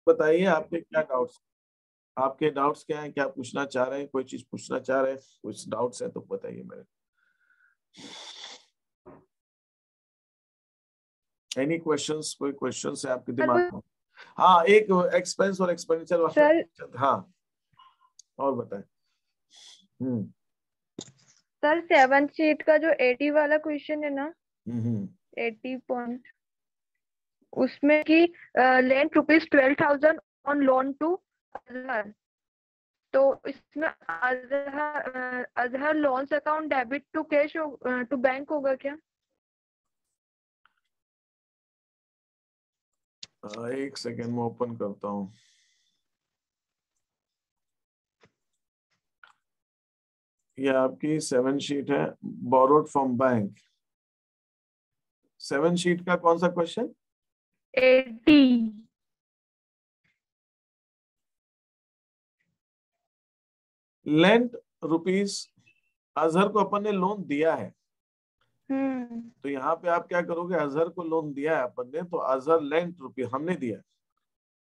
बताइए आपके क्या डाउट्स, आपके डाउट्स क्या हैं, क्या पूछना चाह रहे हैं, कोई चीज पूछना चाह रहे हैं, कुछ डाउट्स है तो बताइए मेरे। एनी क्वेश्चंस, कोई क्वेश्चंस है आपके दिमाग में? हाँ, एक एक्सपेंस और एक्सपेंडिचर वाला। सर, हाँ, और बताएं। सर 7th शीट का जो 80 वाला क्वेश्चन है ना, 80 पॉइंट, उसमें कि lent ₹12,000 on loan to Azhar, तो इसमें Azhar loans account debit to cash to bank होगा क्या? एक सेकेंड में ओपन करता हूँ। ये आपकी 7 शीट है, बोरोड फ्रॉम बैंक। 7 शीट का कौन सा क्वेश्चन? 80। लेंट रुपीस, अजहर को अपन ने लोन दिया है, तो यहाँ पे आप क्या करोगे, अजहर को लोन दिया है अपन ने, तो अजहर लेंट रुपीस हमने दिया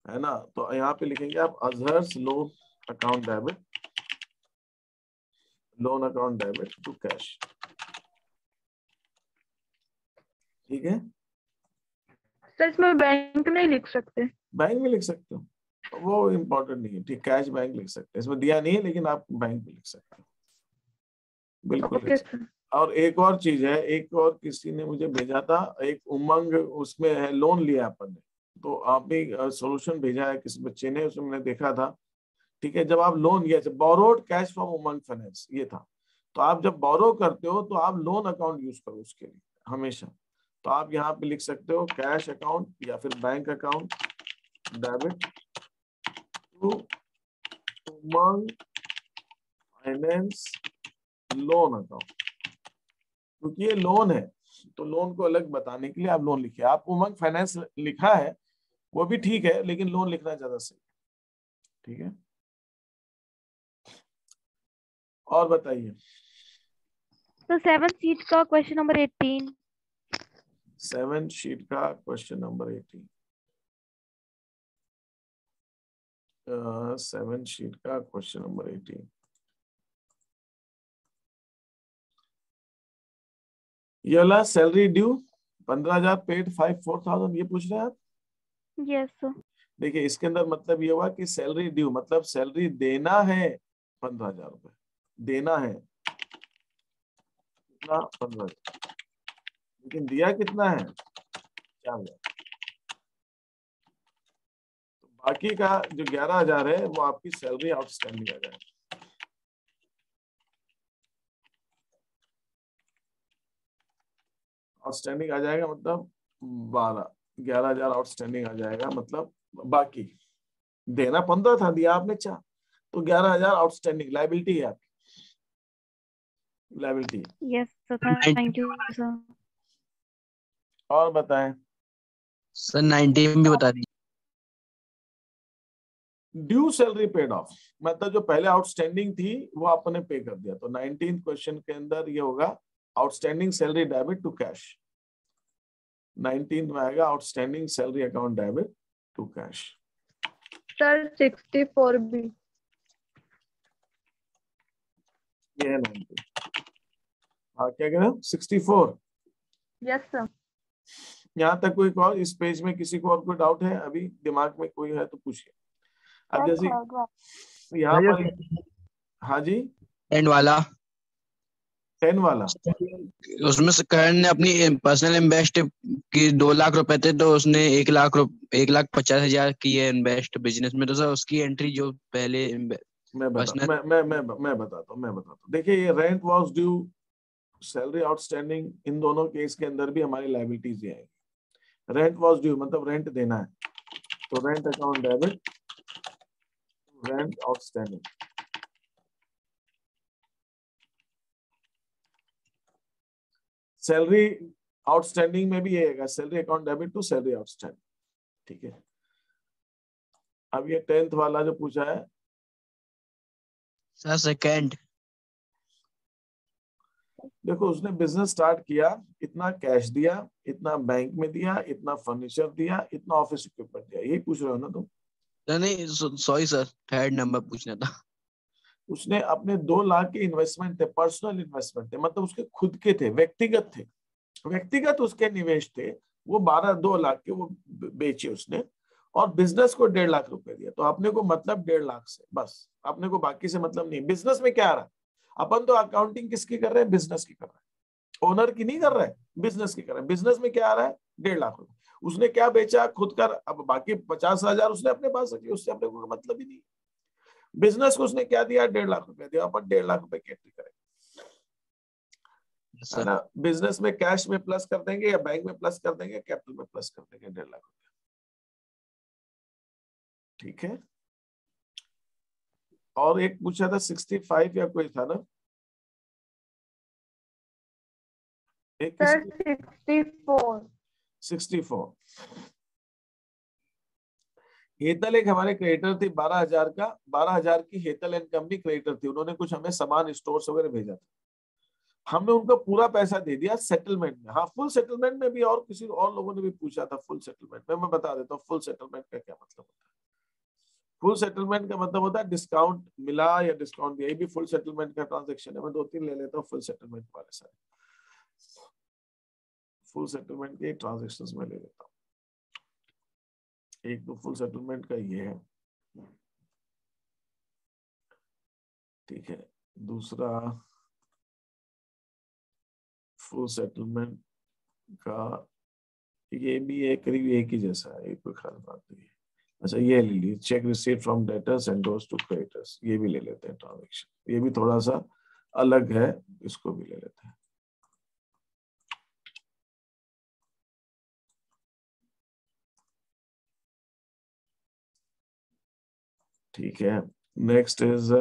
है ना, तो यहाँ पे लिखेंगे आप Azhar loan account debit, loan account debit to cash. ठीक है, सर इसमें बैंक नहीं लिख सकते? बैंक में लिख सकते हो, वो इम्पोर्टेंट नहीं है। ठीक, कैश बैंक लिख सकते हैं, इसमें दिया नहीं है लेकिन आप बैंक में लिख सकते हो, बिल्कुल लिख ओके सकते सर। हैं। और एक और चीज है, एक और किसी ने मुझे भेजा था, एक उमंग, उसमें है लोन लिया अपन ने, तो आप भी सॉल्यूशन भेजा है किसी बच्चे ने, उसमें मैंने देखा था। ठीक है, जब आप लोन लिया, borrowed cash from Umang finance ये था, तो आप जब बोरो करते हो तो आप लोन अकाउंट यूज करो उसके लिए हमेशा। तो आप यहाँ पे लिख सकते हो कैश अकाउंट या फिर bank account debit to Umang finance loan account, क्योंकि ये लोन है तो लोन को अलग बताने के लिए आप लोन लिखिए। आप उमंग फाइनेंस लिखा है वो भी ठीक है, लेकिन लोन लिखना ज्यादा सही। ठीक है, और बताइए। तो 7th शीट का क्वेश्चन नंबर 18। 7 शीट का क्वेश्चन नंबर 18। 7 शीट का क्वेश्चन नंबर 18। ये वाला सैलरी ड्यू 15,000 पेड 4,000, ये पूछ रहे हैं आप? Yes sir. देखिए इसके अंदर मतलब ये हुआ कि सैलरी ड्यू मतलब सैलरी देना है 15,000 रुपए, देना है कितना, 15,000, लेकिन दिया कितना है, 4,000। तो बाकी का जो 11,000 है वो आपकी सैलरी आउटस्टैंडिंग आ जाएगी। आउटस्टैंडिंग आ जाएगा मतलब 11,000 आउटस्टैंडिंग आ जाएगा, मतलब बाकी देना 15 था, दिया आपने 4, तो 11,000 आउटस्टैंडिंग लायबिलिटी है आपकी, liability. Yes sir, thank you sir. और बताएं सर 19 भी बता दीजिए। ड्यू सैलरी पेड ऑफ, मतलब जो पहले आउटस्टैंडिंग थी वो आपने पे कर दिया, तो 19th क्वेश्चन के अंदर ये होगा outstanding salary debit to cash. 19th में आएगा outstanding salary account debit to cash. Sir 64 भी। ये है 19। हाँ, क्या कह रहे हो, 64? Yes sir. यहाँ तक कोई और, इस पेज में किसी को और कोई डाउट है अभी दिमाग में कोई है तो पूछिए। अब जैसे यहाँ पर, हाँ जी, एंड वाला 10 वाला, उसमें से करण ने अपनी पर्सनल इन्वेस्ट की 2 लाख रुपए थे, तो उसने 1,50,000 की है इन्वेस्ट बिजनेस में, तो सर उसकी एंट्री जो पहले मैं बताता हूँ। देखिए ये rent was due, salary outstanding, इन दोनों केस के अंदर भी हमारी लायबिलिटीज ये आएगी। रेंट वाज ड्यू मतलब रेंट देना है, तो rent account debit, rent outstanding. Salary outstanding में भी ये आएगा, salary account debit to salary outstanding. ठीक है, अब ये 10th वाला जो पूछा है सर सेकंड। देखो उसने बिजनेस स्टार्ट किया, इतना कैश दिया, इतना बैंक में दिया, इतना फर्नीचर दिया, इतना ऑफिस इक्विपमेंट दिया, यही पूछ रहे हो ना तुम? नहीं सॉरी सर, थर्ड नंबर पूछना था। उसने अपने 2 लाख के इन्वेस्टमेंट थे, पर्सनल इन्वेस्टमेंट थे, मतलब उसके खुद के थे, व्यक्तिगत थे, व्यक्तिगत उसके निवेश थे, वो 2 लाख के वो बेचे उसने, और बिजनेस को 1.5 लाख रुपए दिया। तो अपने को मतलब 1.5 लाख से, बस अपने को बाकी से मतलब नहीं। बिजनेस में क्या आ रहा है, अपन तो अकाउंटिंग किसकी कर रहे हैं, बिजनेस की कर रहे हैं, ओनर की नहीं कर रहे हैं, बिजनेस की कर रहे हैं। बिजनेस में क्या आ रहा है, 1.5 लाख रुपए। उसने क्या बेचा, खुद का, अब बाकी 50,000 उसने अपने पास रखी, उससे अपने को मतलब ही नहीं। बिजनेस को उसने क्या दिया, 1.5 लाख रुपए दिया, अपन 1.5 लाख रुपए की एंट्री करेंगे, है ना। बिजनेस में कैश में प्लस कर देंगे या बैंक में प्लस कर देंगे, कैपिटल में प्लस कर देंगे 1.5 लाख रुपए, ठीक है। और एक पूछा था 65 या कोई था ना, एक सर 64। 64। हेतल एक हमारे क्रेडिटर थी 12,000 का, 12,000 की हेतल एंड कंपनी क्रेडिटर थी। उन्होंने कुछ हमें सामान स्टोर्स वगैरह भेजा था, हमने उनको पूरा पैसा दे दिया सेटलमेंट में। हाँ, फुल सेटलमेंट में भी, और किसी और लोगों ने भी पूछा था फुल सेटलमेंट में, मैं बता देता हूँ फुल सेटलमेंट का क्या मतलब होता है। फुल सेटलमेंट का मतलब होता है डिस्काउंट मिला या डिस्काउंट दिया, ये भी फुल सेटलमेंट का ट्रांजेक्शन है। मैं 2-3 ले लेता हूँ फुल सेटलमेंट वाले सारे, फुल सेटलमेंट के ट्रांजेक्शंस में ले लेता हूँ। एक तो फुल सेटलमेंट का ये है, ठीक है। दूसरा फुल सेटलमेंट का ये भी है, करीब एक ही जैसा है, कोई खास बात नहीं है। अच्छा ये ले लीजिए, cheque received from debtors endorse to creditors, ये भी ले लेते हैं ट्रांजेक्शन, ये भी थोड़ा सा अलग है, इसको भी ले लेते हैं। ठीक है, नेक्स्ट इज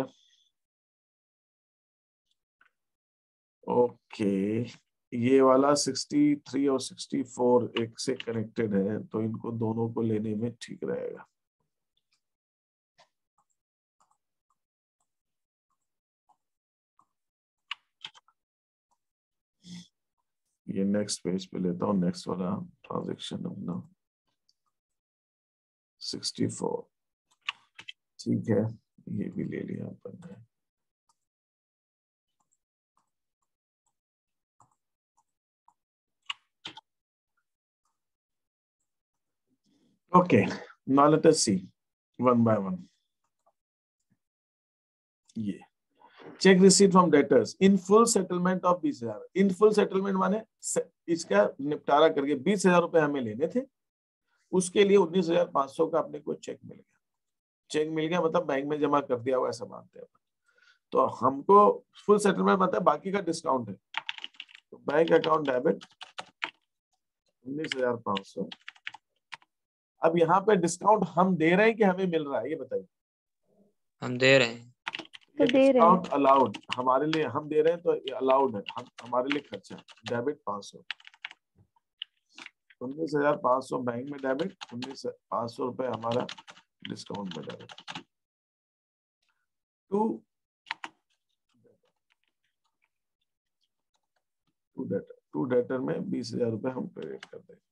ओके, ये वाला 63 और 64 एक से कनेक्टेड है, तो इनको दोनों को लेने में ठीक रहेगा। ये नेक्स्ट पेज पे लेता हूँ, नेक्स्ट वाला ट्रांजेक्शन अपना 64, ठीक है, ये भी ले लिया अपन ने। Okay, now let us see one by one. ये cheque receipt from debtors in full settlement of 20,000। In full settlement माने इसका निपटारा करके 20,000 रुपए हमें लेने थे, उसके लिए 19,500 का अपने को चेक मिल गया। चेक मिल गया मतलब बैंक में जमा कर दिया हुआ, ऐसा मानते हैं। तो हमको फुल सेटलमेंट मतलब बाकी का डिस्काउंट है, तो बैंक अकाउंट डेबिट 19,500। अब यहाँ पे डिस्काउंट हम दे रहे हैं कि हमें मिल रहा है, ये बताइए। हम दे रहे हैं, ये डिस्काउंट अलाउड हमारे लिए, हम दे रहे हैं तो अलाउड है, हमारे लिए खर्चा है। डेबिट 500, 19,500 बैंक में डेबिट, 19,500 रुपए हमारा डिस्काउंट में डेबिट। टू डेटर में 20,000 रुपए हम क्रेडिट कर देंगे।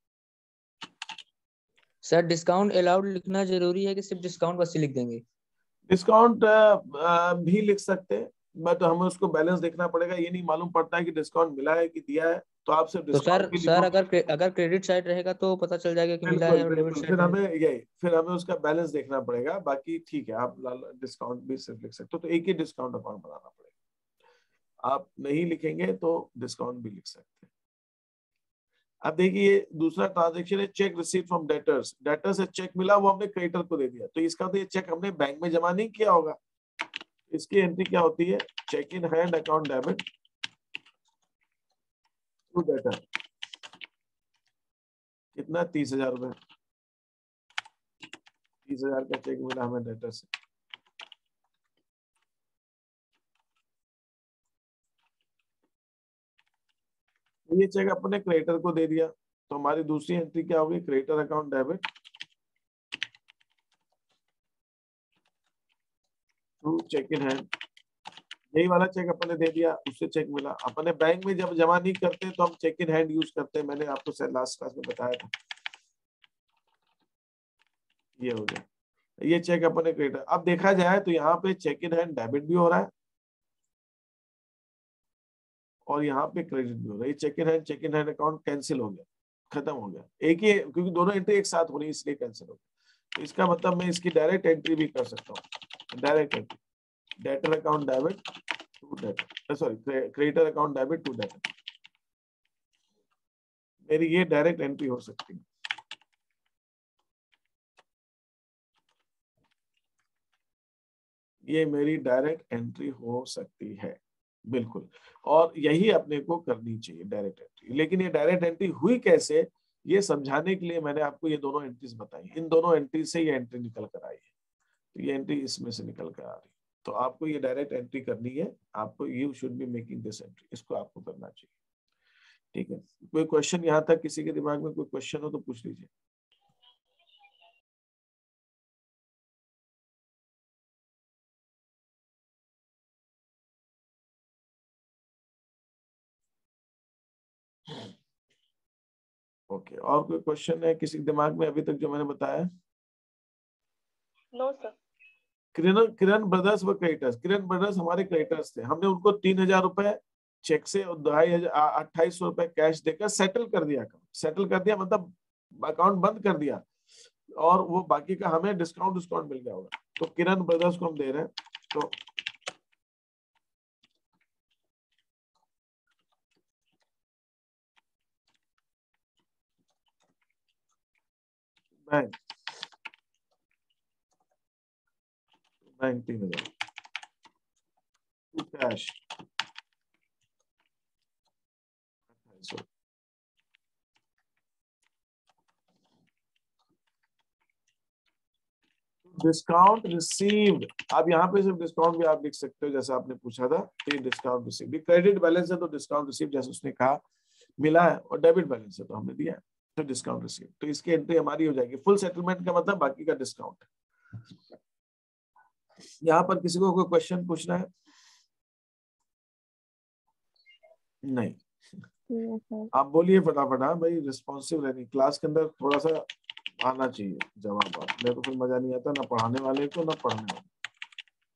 सर डिस्काउंट अलाउड लिखना जरूरी है कि सिर्फ डिस्काउंट बस लिख देंगे? डिस्काउंट भी लिख सकते हैं, बट हमें उसको बैलेंस देखना पड़ेगा। ये नहीं मालूम पड़ता है कि डिस्काउंट मिला है कि दिया है, तो आप सिर्फ डिस्काउंट तो सर अगर क्रेडिट साइड रहेगा तो पता चल जाएगा कि मिला है, और डेबिट साइड फिर हमें उसका बैलेंस देखना पड़ेगा। बाकी ठीक है, आप डिस्काउंट भी सिर्फ लिख सकते हो, तो एक ही डिस्काउंट अकाउंट बनाना पड़ेगा। आप नहीं लिखेंगे तो डिस्काउंट भी लिख सकते हैं। अब देखिए दूसरा ट्रांजेक्शन है cheque receipt from debtors. Debtor से चेक मिला, वो हमने क्रेडिटर को दे दिया, तो इसका तो ये चेक हमने बैंक में जमा नहीं किया होगा। इसकी एंट्री क्या होती है, cheque in hand account debit to debtor, कितना 30,000 रुपए, 30,000 का चेक मिला हमें डेटर से। ये चेक अपने क्रेडिटर को दे दिया, तो हमारी दूसरी एंट्री क्या होगी, creditor account debit to cheque in hand. यही वाला चेक अपने दे दिया, उससे चेक मिला। अपने बैंक में जब जमा नहीं करते तो हम चेक इन हैंड यूज करते हैं, मैंने आपको लास्ट क्लास में बताया था। ये हो गया। ये चेक अपन ने क्रेडिट। अब देखा जाए तो यहाँ पे चेक इन हैंड डेबिट भी हो रहा है और यहाँ पे क्रेडिट भी हो रहा है। ये cheque in hand account cancel हो गया, खत्म हो गया, एक ही, क्योंकि दोनों एंट्री एक साथ हो रही है इसलिए कैंसिल हो गया। तो इसका मतलब मैं इसकी डायरेक्ट एंट्री भी कर सकता हूँ, direct entry, debtor account debit to debtor, sorry creditor account debit to debtor, मेरी ये डायरेक्ट एंट्री हो सकती है। ये मेरी डायरेक्ट एंट्री हो सकती है, बिल्कुल, और यही अपने को करनी चाहिए डायरेक्ट एंट्री। लेकिन ये डायरेक्ट एंट्री हुई कैसे, ये समझाने के लिए मैंने आपको ये दोनों एंट्रीज बताई। इन दोनों एंट्री से ये एंट्री निकल कर आई है, तो ये एंट्री इसमें से निकल कर आ रही है। तो आपको ये डायरेक्ट एंट्री करनी है, आपको you should be making this entry, इसको आपको करना चाहिए। ठीक है, कोई क्वेश्चन यहाँ तक किसी के दिमाग में कोई क्वेश्चन हो तो पूछ लीजिए। ओके, और कोई क्वेश्चन है किसी के दिमाग में अभी तक जो मैंने बताया? No sir. किरण ब्रदर्स व क्रेडिटर्स, किरण ब्रदर्स हमारे क्रेडिटर्स थे, हमने उनको 3,000 रुपए चेक से और 2,800 रुपए कैश देकर सेटल कर दिया। सेटल कर दिया मतलब अकाउंट बंद कर दिया, और वो बाकी का हमें डिस्काउंट मिल गया होगा। तो किरण ब्रदर्स को हम दे रहे हैं, तो बैंक 3,000 कैश 2,800। डिस्काउंट रिसीव्ड, अब यहाँ पे सिर्फ डिस्काउंट भी आप लिख सकते हो जैसा आपने पूछा था। तो डिस्काउंट रिसीव्ड, क्रेडिट बैलेंस है तो डिस्काउंट रिसीव्ड जैसे उसने कहा मिला है, और डेबिट बैलेंस है तो हमने दिया है, तो डिस्काउंट रिसीव्ड। तो इसकी एंट्री हमारी हो जाएगी। फुल सेटलमेंट का मतलब बाकी का डिस्काउंट। यहाँ पर किसी को कोई क्वेश्चन पूछना है? नहीं, आप बोलिए फटाफट। हाँ भाई, रिस्पॉन्सिव रहनी, क्लास के अंदर थोड़ा सा आना चाहिए जवाब। नहीं तो फिर मजा नहीं आता, ना पढ़ाने वाले को ना पढ़ने वाले।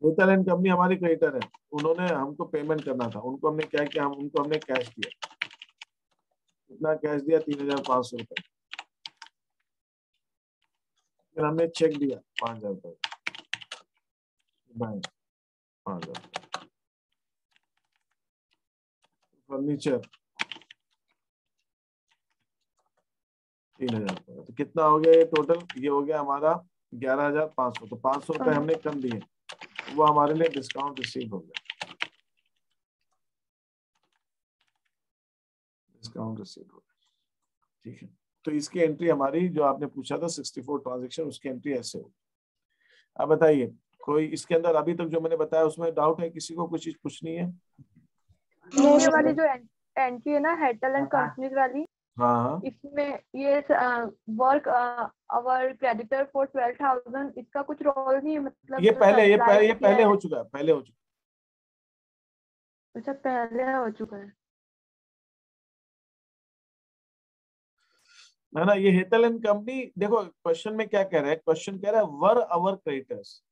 नेतल एंड कंपनी हमारी क्रेडिटर है, उन्होंने हमको पेमेंट करना था, उनको हमने क्या किया, उनको हमने कैश दिया। कितना कैश दिया? 3,500 रुपए। फिर हमने चेक दिया 5,000 रुपए, बैंक 5,000। फर्नीचर 3,000 रुपए। तो कितना हो गया ये टोटल? ये हो गया हमारा 11,500। तो 500 रुपए हमने कम दिए, वो हमारे लिए डिस्काउंट रिसीव हो गया, डिस्काउंट रिसीव हो गया। ठीक है, तो इसकी एंट्री हमारी जो आपने पूछा था 64 ट्रांजेक्शन, उसकी एंट्री ऐसे होगी। अब बताइए, कोई इसके अंदर अभी तक जो मैंने बताया उसमें डाउट है? किसी को कुछ चीज पूछनी है? ये वाली जो एंट्री है ना, हेटल एंड कंपनीज वाली, हाँ, इसमें ये वर्क आवर क्रेडिटर फॉर 12,000, इसका कुछ रोल नहीं है मतलब? ये पहले हो चुका है, पहले हो चुका है। अच्छा, पहले हो चुका है ना। ये हेतल एंड कंपनी, देखो क्वेश्चन में क्या कह रहा है, क्वेश्चन कह रहा है were our creditors,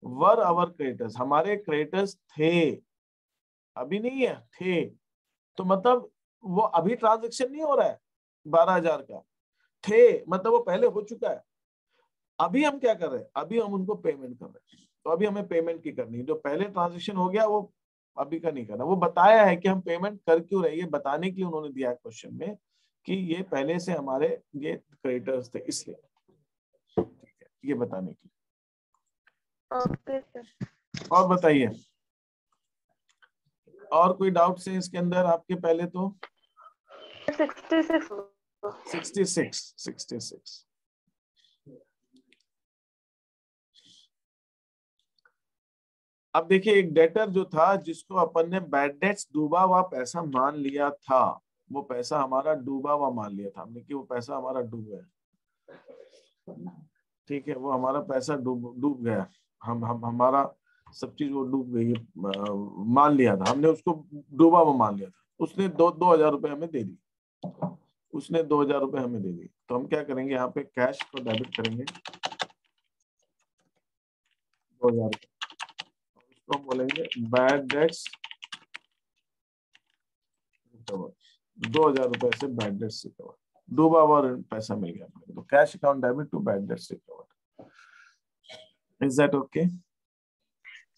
were our creditors, हमारे क्रेडिटर्स थे, अभी नहीं है, थे। तो मतलब वो अभी ट्रांजैक्शन नहीं हो रहा है 12,000 का, थे मतलब वो पहले हो चुका है। अभी हम क्या कर रहे हैं? अभी हम उनको पेमेंट कर रहे हैं, तो अभी हमें पेमेंट की करनी है। जो पहले ट्रांजैक्शन हो गया वो अभी का नहीं करना। वो बताया है कि हम पेमेंट कर क्यों रहे, ये बताने के लिए उन्होंने दिया है क्वेश्चन में कि ये पहले से हमारे ये क्रेडिटर्स थे, इसलिए। ठीक है, ये बताने के लिए। Okay sir. और बताइए, और कोई डाउट है इसके अंदर आपके? पहले तो 66। अब देखिए, एक डेटर जो था जिसको अपन ने बैड डेट्स डूबा हुआ पैसा मान लिया था, वो पैसा हमारा डूबा हुआ मान लिया था हमने कि वो पैसा हमारा डूब गया। ठीक है, वो हमारा पैसा डूब गया, हम हमारा सब चीज वो डूब गई, मान लिया था हमने, उसको डूबा हुआ मान लिया था। उसने 2,000 रुपए हमें दे दी, उसने 2000 रुपए हमें दे दी, तो हम क्या करेंगे, यहाँ पे कैश को डेबिट करेंगे 2000, उसको हम बोलेंगे बैड डेट्स रिकवर। 2000 रुपए से बैड डेट्स रिकवर, डूबा हुआ पैसा मिल गया अपने को, तो cash account debit to bad debts recover. Is that okay?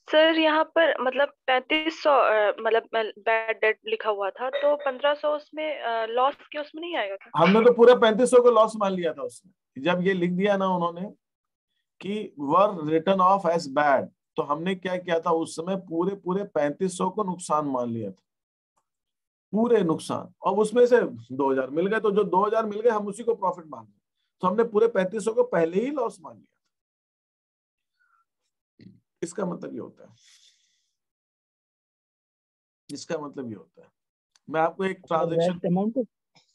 Sir यहाँ पर मतलब 3500 मतलब बैड डेट लिखा हुआ था, तो 1500 उसमें लॉस के उसमें नहीं आएगा क्या? हमने तो पूरे 3500 को लॉस मान लिया था उसने, जब ये लिख दिया ना उन्होंने कि वर रिटर्न ऑफ एज बैड, तो हमने क्या किया था उस समय, पूरे 3500 को नुकसान मान लिया था, पूरे नुकसान, और उसमें से 2000 मिल गए, तो जो 2000 मिल गए हम उसी को प्रॉफिट मान लिया, तो हमने पूरे 3500 को पहले ही लॉस मान लिया था। इसका मतलब ये होता है, इसका मतलब ये होता है। मैं आपको एक transaction, rest amount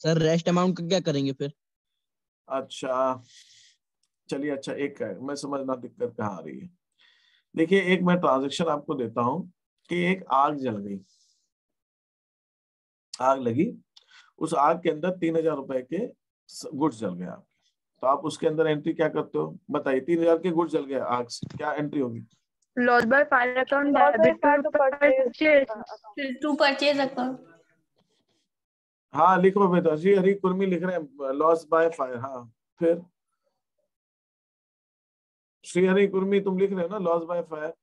sir rest amount का क्या करेंगे फिर? अच्छा चलिए, अच्छा एक है, मैं समझना दिक्कत कहाँ आ रही है। देखिए एक मैं ट्रांजेक्शन आपको देता हूं कि एक आग जल गई, आग लगी, उस आग के अंदर 3000 रुपए के गुड्स जल गए आपके, तो आप उसके अंदर एंट्री क्या करते हो बताइए? 3000 के गुड्स जल गए आग से, क्या एंट्री होगी? Loss by fire account Loss by debit fire to to purchase purchase. To purchase account. हाँ लिखो बेटा जी, हरी कुर्मी लिख रहे हैं लॉस बाय फायर। हाँ फिर श्री हरी कुर्मी तुम लिख रहे हो ना लॉस बाय फायर।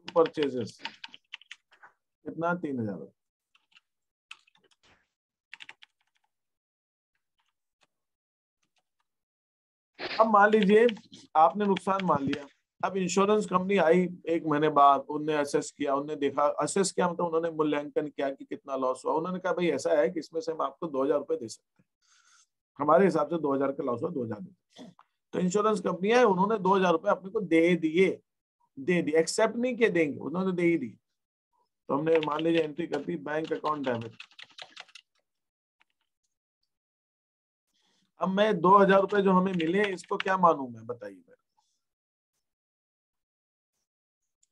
परचेजेस कितना? 3000। अब मान लीजिए आपने नुकसान मान लिया, अब इंश्योरेंस कंपनी आई एक महीने बाद, उनने असेस किया, उन्होंने देखा, असेस किया मतलब उन्होंने मूल्यांकन किया कि कितना लॉस हुआ, उन्होंने कहा भाई ऐसा है कि इसमें से हम आपको 2000 रुपए दे सकते हैं, हमारे हिसाब से 2000 का लॉस हुआ, 2000 देते हैं। तो इंश्योरेंस कंपनी है, उन्होंने 2000 रुपए अपने को दे दिए, एक्सेप्ट नहीं किए, देंगे, उन्होंने दे ही दी। तो हमने मान लीजिए एंट्री कर दी बैंक अकाउंट डेबिट। अब मैं 2000 रुपए जो हमें मिले इसको क्या मानूं मैं, बताइए मेरे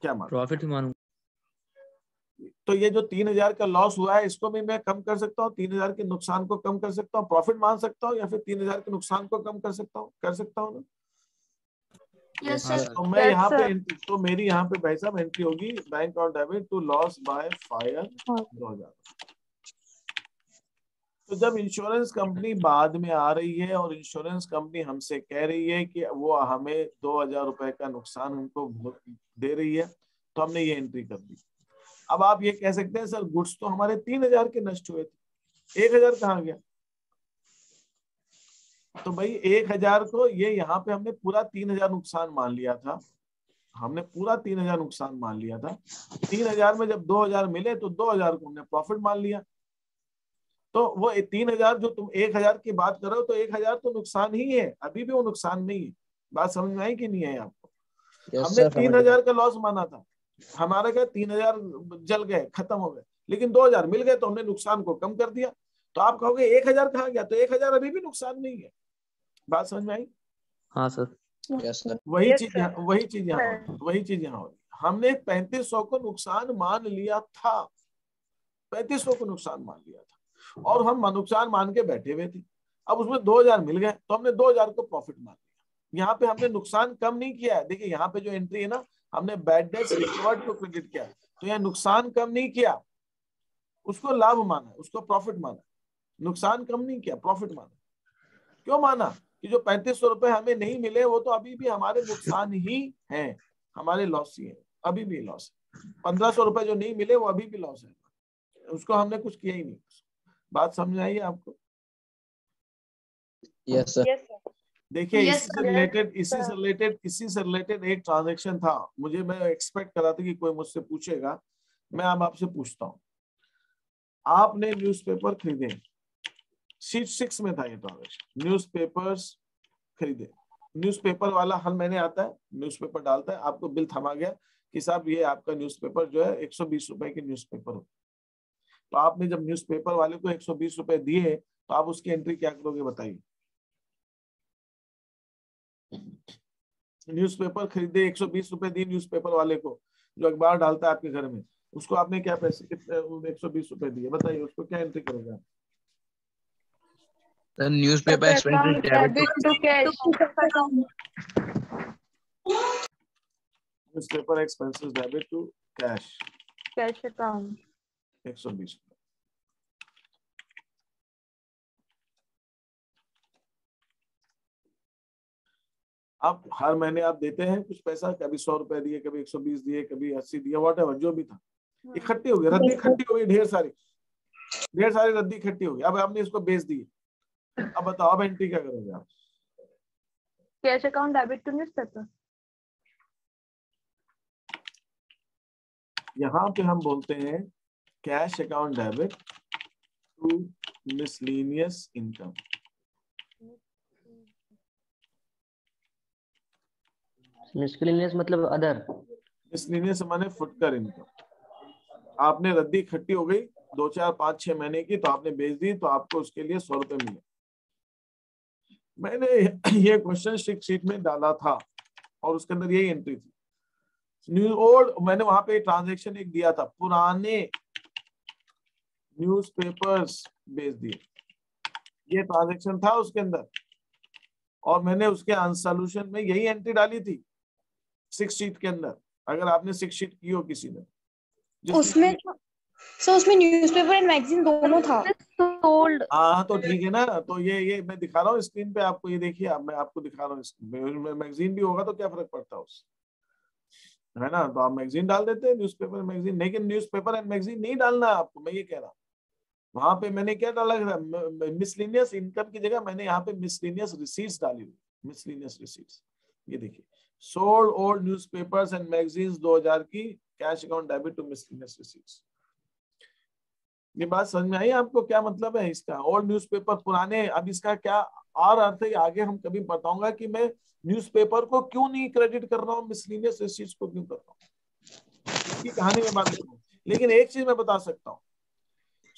क्या मानूं? प्रॉफिट ही मानूंगा। तो ये जो 3000 का लॉस हुआ है इसको भी मैं कम कर सकता हूँ, 3000 के नुकसान को कम कर सकता हूँ, प्रॉफिट मान सकता हूँ, या फिर 3000 के नुकसान को कम कर सकता हूँ, कर सकता हूँ ना? यस हाँ सर। सर। तो मैं यहाँ पे सर। तो मेरी यहाँ पे भाई साहब एंट्री होगी बैंक और debit to loss by fire 2000। तो जब इंश्योरेंस कंपनी बाद में आ रही है और इंश्योरेंस कंपनी हमसे कह रही है कि वो हमें 2000 रुपए का नुकसान हमको दे रही है, तो हमने ये एंट्री कर दी। अब आप ये कह सकते हैं सर गुड्स तो हमारे 3000 के नष्ट हुए थे, 1000 कहाँ गया? तो भाई 1000 को ये यहाँ पे हमने पूरा 3000 नुकसान मान लिया था, हमने पूरा 3000 नुकसान मान लिया था। 3000 में जब 2000 मिले तो 2000 को हमने प्रॉफिट मान लिया। तो वो 3000 जो तुम 1000 की बात कर रहे हो, तो 1000 तो नुकसान ही है, अभी भी वो नुकसान नहीं है। बात समझ में आई कि नहीं है आपको? हमने 3000 का लॉस माना था, हमारा क्या 3000 जल गए, खत्म हो गए, लेकिन 2000 मिल गए तो हमने नुकसान को कम कर दिया। तो आप कहोगे 1000 कहाँ गया? तो 1000 अभी भी नुकसान नहीं है। बात समझ में आई? हाँ सर। Yes sir. वही Yes, चीज sir. वही चीज यहाँ हो रही। हमने 3500 को नुकसान मान लिया था, 3500 को नुकसान मान लिया था, और हम नुकसान मान के बैठे हुए थे। अब उसमें 2000 मिल गए तो हमने 2000 को प्रॉफिट मान लिया। यहाँ पे हमने नुकसान कम नहीं किया है। देखिए यहाँ पे जो एंट्री है ना, हमने बैड डेट्स रिकवर्ड को क्रेडिट किया, तो यहाँ नुकसान कम नहीं किया, उसको लाभ माना, उसको प्रॉफिट माना, नुकसान कम नहीं किया, प्रॉफिट माना। क्यों माना? कि जो 3500 रुपए हमें नहीं मिले वो तो अभी भी हमारे नुकसान ही हैं, हमारे लॉस ही है, अभी भी लॉस है। 1500 रुपए जो नहीं मिले वो अभी भी लॉस है, उसको हमने कुछ किया ही नहीं। बात समझ आई आपको? Yes sir. Yes, sir. देखिए Yes, इसी से रिलेटेड एक ट्रांजैक्शन था, मुझे मैं एक्सपेक्ट कर रहा था कि कोई मुझसे पूछेगा, मैं अब आपसे पूछता हूँ। आपने न्यूज़पेपर खरीदे, शीट 6 में था ये ट्रांजैक्शन, न्यूज़पेपर्स खरीदे, न्यूज़पेपर वाला हर महीने आता है, न्यूज़पेपर डालता है, आपको बिल थमा गया कि साहब ये आपका न्यूज़पेपर जो है 120 रुपए के न्यूज़पेपर हो। तो आपने जब न्यूज़पेपर वाले को 120 रुपए दिए तो आप उसकी एंट्री क्या करोगे बताइए? न्यूज़पेपर खरीदे, 120 रुपए दिए न्यूज़पेपर वाले को जो अखबार डालता है आपके घर में, उसको आपने क्या पैसे कितने 120 रुपए दिए, बताइए उसको क्या एंट्री करोगे आप? Newspaper expenses debit to cash, newspaper expenses debit to cash cash account. 120 रुपए। आप हर महीने आप देते हैं कुछ पैसा, कभी 100 रुपए दिए, कभी 120 दिए, कभी 80 दिए, व्हाटएवर जो भी था, इकट्ठी हो गई, रद्दी इकट्ठी हो गई, ढेर सारी रद्दी इकट्ठी हो गई। अब आपने इसको बेच दी, अब बताओ अब एंट्री क्या करोगे आप? Cash account debit to newspaper. यहाँ पे हम बोलते हैं cash account debit to miscellaneous income. Miscellaneous मतलब अदर। मिसलेनियस माने फुटकर इनकम। आपने रद्दी इकट्ठी हो गई 2, 4, 5, 6 महीने की, तो आपने बेच दी, तो आपको उसके लिए 100 रुपए मिले। मैंने ये क्वेश्चन शीट में डाला था और उसके अंदर यही एंट्री थी। मैंने वहां पे ट्रांजैक्शन एक दिया था, पुराने न्यूज़पेपर्स बेच दिए, ये ट्रांजैक्शन था उसके अंदर, और मैंने उसके आंसर सॉल्यूशन में यही एंट्री डाली थी 6 शीट के अंदर। अगर आपने 6 शीट की हो किसी ने, उसमें न्यूज़पेपर एंड मैगजीन दोनों था। सोल्ड। हाँ तो ठीक है ना, तो ये मैं दिखा रहा हूँ स्क्रीन पे आपको, ये देखिए आप, मैं आपको दिखा रहा हूँ। मैगजीन भी होगा तो क्या फर्क पड़ता है उससे, है ना? तो आप मैगजीन डाल देते हैं, न्यूज़पेपर मैगजीन, लेकिन न्यूज़पेपर एंड मैगजीन नहीं डालना है आपको, मैं ये कह रहा हूँ। वहां पे मैंने क्या डाला था, मिसलेनियस इनकम की जगह मैंने यहाँ पे मिसलेनियस रिसीट्स डाली हुई, मिसलेनियस रिसीट्स। ये देखिए, sold old newspapers and magazines 2000 की, cash account debit to miscellaneous receipts. ये बात समझ में आई आपको? क्या मतलब है इसका? ओल्ड न्यूज़पेपर पुराने, अब इसका क्या और अर्थ है आगे हम कभी बताऊंगा कि मैं न्यूज़पेपर को क्यों नहीं क्रेडिट कर रहा हूँ, मिसलेनियस रिसीट्स को क्यों कर रहा हूँ, इसकी कहानी में बात करूँ। लेकिन एक चीज मैं बता सकता हूँ,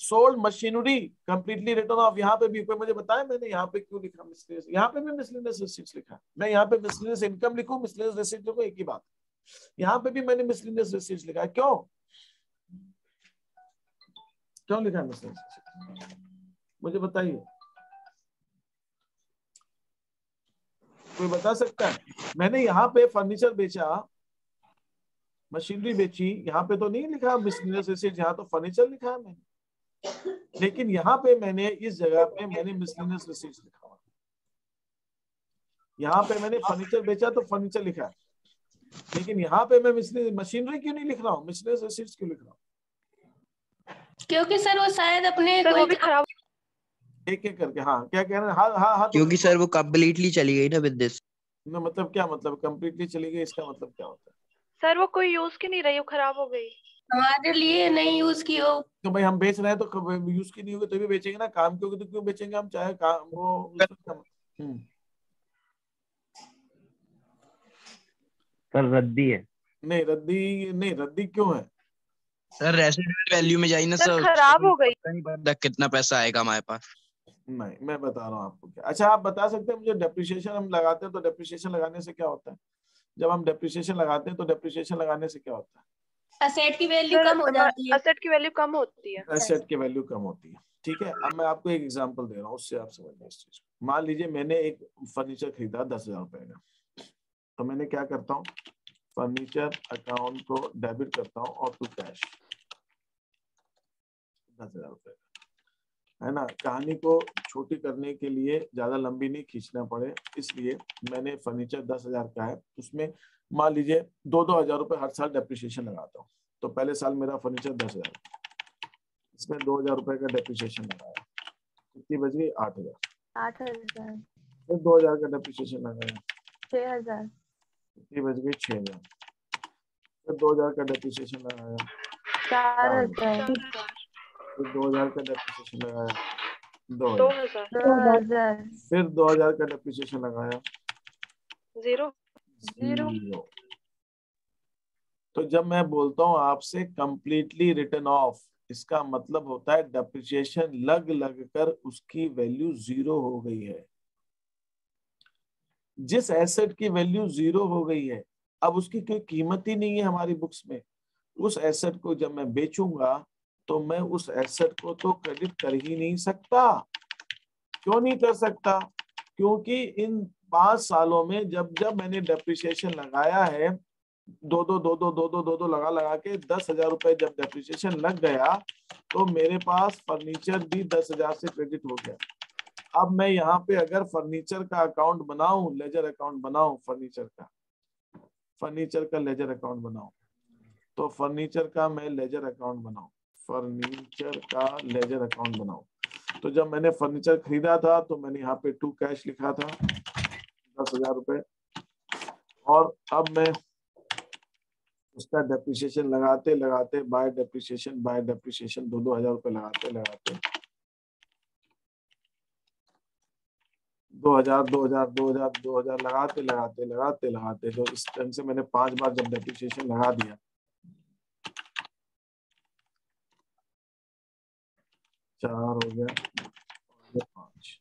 sold machinery completely return of, यहाँ पे भी कोई मुझे बताया मैंने यहाँ पे क्यों लिखा मिसलेनियस, यहाँ पे भी मिसलेनियस रिसीट्स लिखा। मैं यहाँ पे मिसलेनियस इनकम लिखूं, मिसलेनियस रिसीट्स लिखूं, एक ही बात। यहाँ पे भी मैंने मिसलेनियस रिसीट्स लिखा है, क्यों लिखा है मिसलेनियस रिसीट्स, मुझे बताइए, कोई बता सकता है? मैंने यहाँ पे फर्नीचर बेचा, मशीनरी बेची, यहाँ पे तो नहीं लिखा मिसलेनियस रिसीट्स, यहाँ तो फर्नीचर लिखा है मैंने, लेकिन यहाँ पे मैंने इस जगह पे मैंने मिसलेनियस रिसीट्स लिखा हुआ। यहाँ पे मैंने फर्नीचर बेचा तो फर्नीचर लिखा है, लेकिन यहाँ पे मैं मशीनरी क्यों नहीं लिख रहा हूँ, मिसलेनियस रिसीट्स क्यों लिख रहा हूँ? क्योंकि सर वो शायद अपने सर वो भी खराब। एक एक करके, हाँ क्या कह रहे हैं? हाँ क्योंकि सर वो कंप्लीटली चली गई ना विद दिस। मतलब क्या मतलब कंप्लीटली चली गई, इसका मतलब क्या होता है? सर वो कोई यूज की नहीं रही, वो खराब हो गई। हमारे लिए नहीं यूज की हो। तो भाई हम बेच रहे हैं तो यूज की नहीं होगी तो भी बेचेंगे ना, काम की होगी तो क्यों बेचेंगे हम, चाहे काम वो सर रद्दी है। नहीं रद्दी क्यों है सर? रेसिडुअल वैल्यू में जाइए ना सर, सर, खराब हो गई। नहीं पता कितना पैसा आएगा हमारे पास। नहीं, मैं बता रहा हूँ आपको क्या। अच्छा आप बता सकते हैं मुझे, डेप्रिसिएशन हम लगाते हैं तो डेप्रिसिएशन लगाने से क्या होता है? जब हम डेप्रिसिएशन लगाते हैं तो डेप्रिसिएशन लगाने से क्या होता है? असेट की वैल्यू कम हो जाती है। असेट की वैल्यू कम होती है। एसेट की वैल्यू कम होती है, ठीक है। अब मैं आपको एक एग्जांपल दे रहा हूँ, उससे आप समझिए इस चीज को। मान लीजिए मैंने एक फर्नीचर खरीदा 10,000 रुपए का, तो मैंने क्या करता हूँ, फर्नीचर अकाउंट को डेबिट करता हूँ और टू कैश 10,000 रुपए, है ना। कहानी को छोटी करने के लिए, ज्यादा लंबी नहीं खींचना पड़े, इसलिए मैंने फर्नीचर 10,000 का है, उसमें मान लीजिए 2-2 हजार रुपए हर साल डेप्रिसिएशन लगाता हूँ। तो पहले साल मेरा फर्नीचर 10,000, इसमें 2,000 रुपए का डेप्रिसिएशन लगाया, कितनी बच गई? 8,000। फिर 2,000 का डेप्रिसिएशन लगाया, 6,000। कितनी बच गई? 6,000। फिर 2,000 का डेप्रिसिएशन लगाया, 4,000। फिर 2,000 का डेप्रिसिएशन लगाया, 2,000। 2,000। फिर 2,000 का डेप्रिसिएशन लगाया, 0। तो जब मैं बोलता हूँ आपसे कंप्लीटली रिटर्न ऑफ, इसका मतलब होता है डेप्रिसिएशन लग कर उसकी वैल्यू 0 हो गई है। जिस एसेट की वैल्यू 0 हो गई है, अब उसकी कोई कीमत ही नहीं है हमारी बुक्स में, उस एसेट को जब मैं बेचूंगा तो मैं उस एसेट को तो क्रेडिट कर ही नहीं सकता। क्यों नहीं कर सकता? क्योंकि इन 5 सालों में जब जब मैंने डेप्रिसिएशन लगाया है, दो लगा के 10,000 रुपए जब डेप्रिसिएशन लग गया तो मेरे पास फर्नीचर भी 10,000 से क्रेडिट हो गया। अब मैं यहाँ पे अगर फर्नीचर का अकाउंट बनाऊं, लेजर अकाउंट बनाऊं, फर्नीचर का लेजर अकाउंट बनाऊं, तो फर्नीचर का मैं लेजर अकाउंट बनाऊं, फर्नीचर का लेजर अकाउंट बनाऊं, तो जब मैंने फर्नीचर खरीदा था तो मैंने यहाँ पे टू कैश लिखा था 10,000 रुपए, और अब मैं उसका डेप्रिसिएशन लगाते लगाते बाय डेप्रिसिएशन 2,000 रुपए लगाते 2,000 लगाते जो इस ढंग से मैंने 5 बार जब डेप्रिसिएशन लगा दिया, 4 हो गया, 5।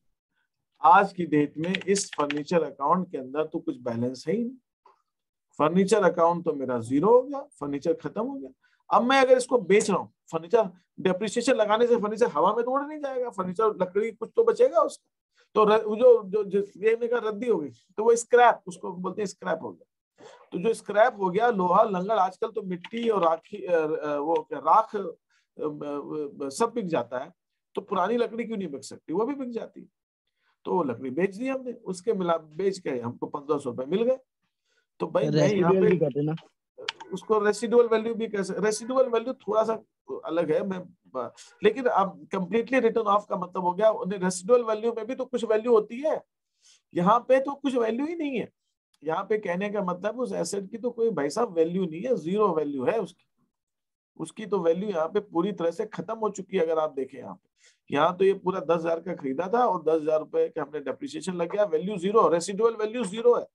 आज की डेट में इस फर्नीचर अकाउंट के अंदर तो कुछ बैलेंस है ही नहीं। फर्नीचर अकाउंट तो मेरा 0 हो गया, फर्नीचर खत्म हो गया। अब मैं अगर इसको बेच रहा हूँ, फर्नीचर डेप्रिसिएशन लगाने से फर्नीचर हवा में तो उड़ नहीं जाएगा, फर्नीचर लकड़ी कुछ तो बचेगा उसका, तो जो ये का रद्दी हो गई तो वो स्क्रैप, उसको बोलते हैं स्क्रैप हो गया। तो जो स्क्रैप हो गया, लोहा लंगड़, आजकल तो मिट्टी और राख सब बिक जाता है, तो पुरानी लकड़ी क्यों नहीं बिक सकती? वो भी बिक जाती है। तो वो लकड़ी बेच दी हमने, उसके मिला बेच के हमको 1,500 रुपए मिल गए। तो भाई मैं यहाँ पे उसको रेसिडुअल वैल्यू भी कह सकते। रेसिडुअल वैल्यू थोड़ा सा अलग है, मैं लेकिन अब कंप्लीटली रिटर्न ऑफ का मतलब हो गया, रेसिडुअल वैल्यू में भी तो कुछ वैल्यू होती है, यहाँ पे तो कुछ वैल्यू ही नहीं है। यहाँ पे कहने का मतलब उस एसेट की तो कोई भाई साहब वैल्यू नहीं है, 0 वैल्यू है उसकी तो वैल्यू यहाँ पे पूरी तरह से खत्म हो चुकी है। अगर आप देखें यहाँ तो ये पूरा 10,000 का खरीदा था और 10,000 रुपए का हमने डेप्रिसिएशन लग गया, वैल्यू 0, रेसिडुअल वैल्यू 0 है,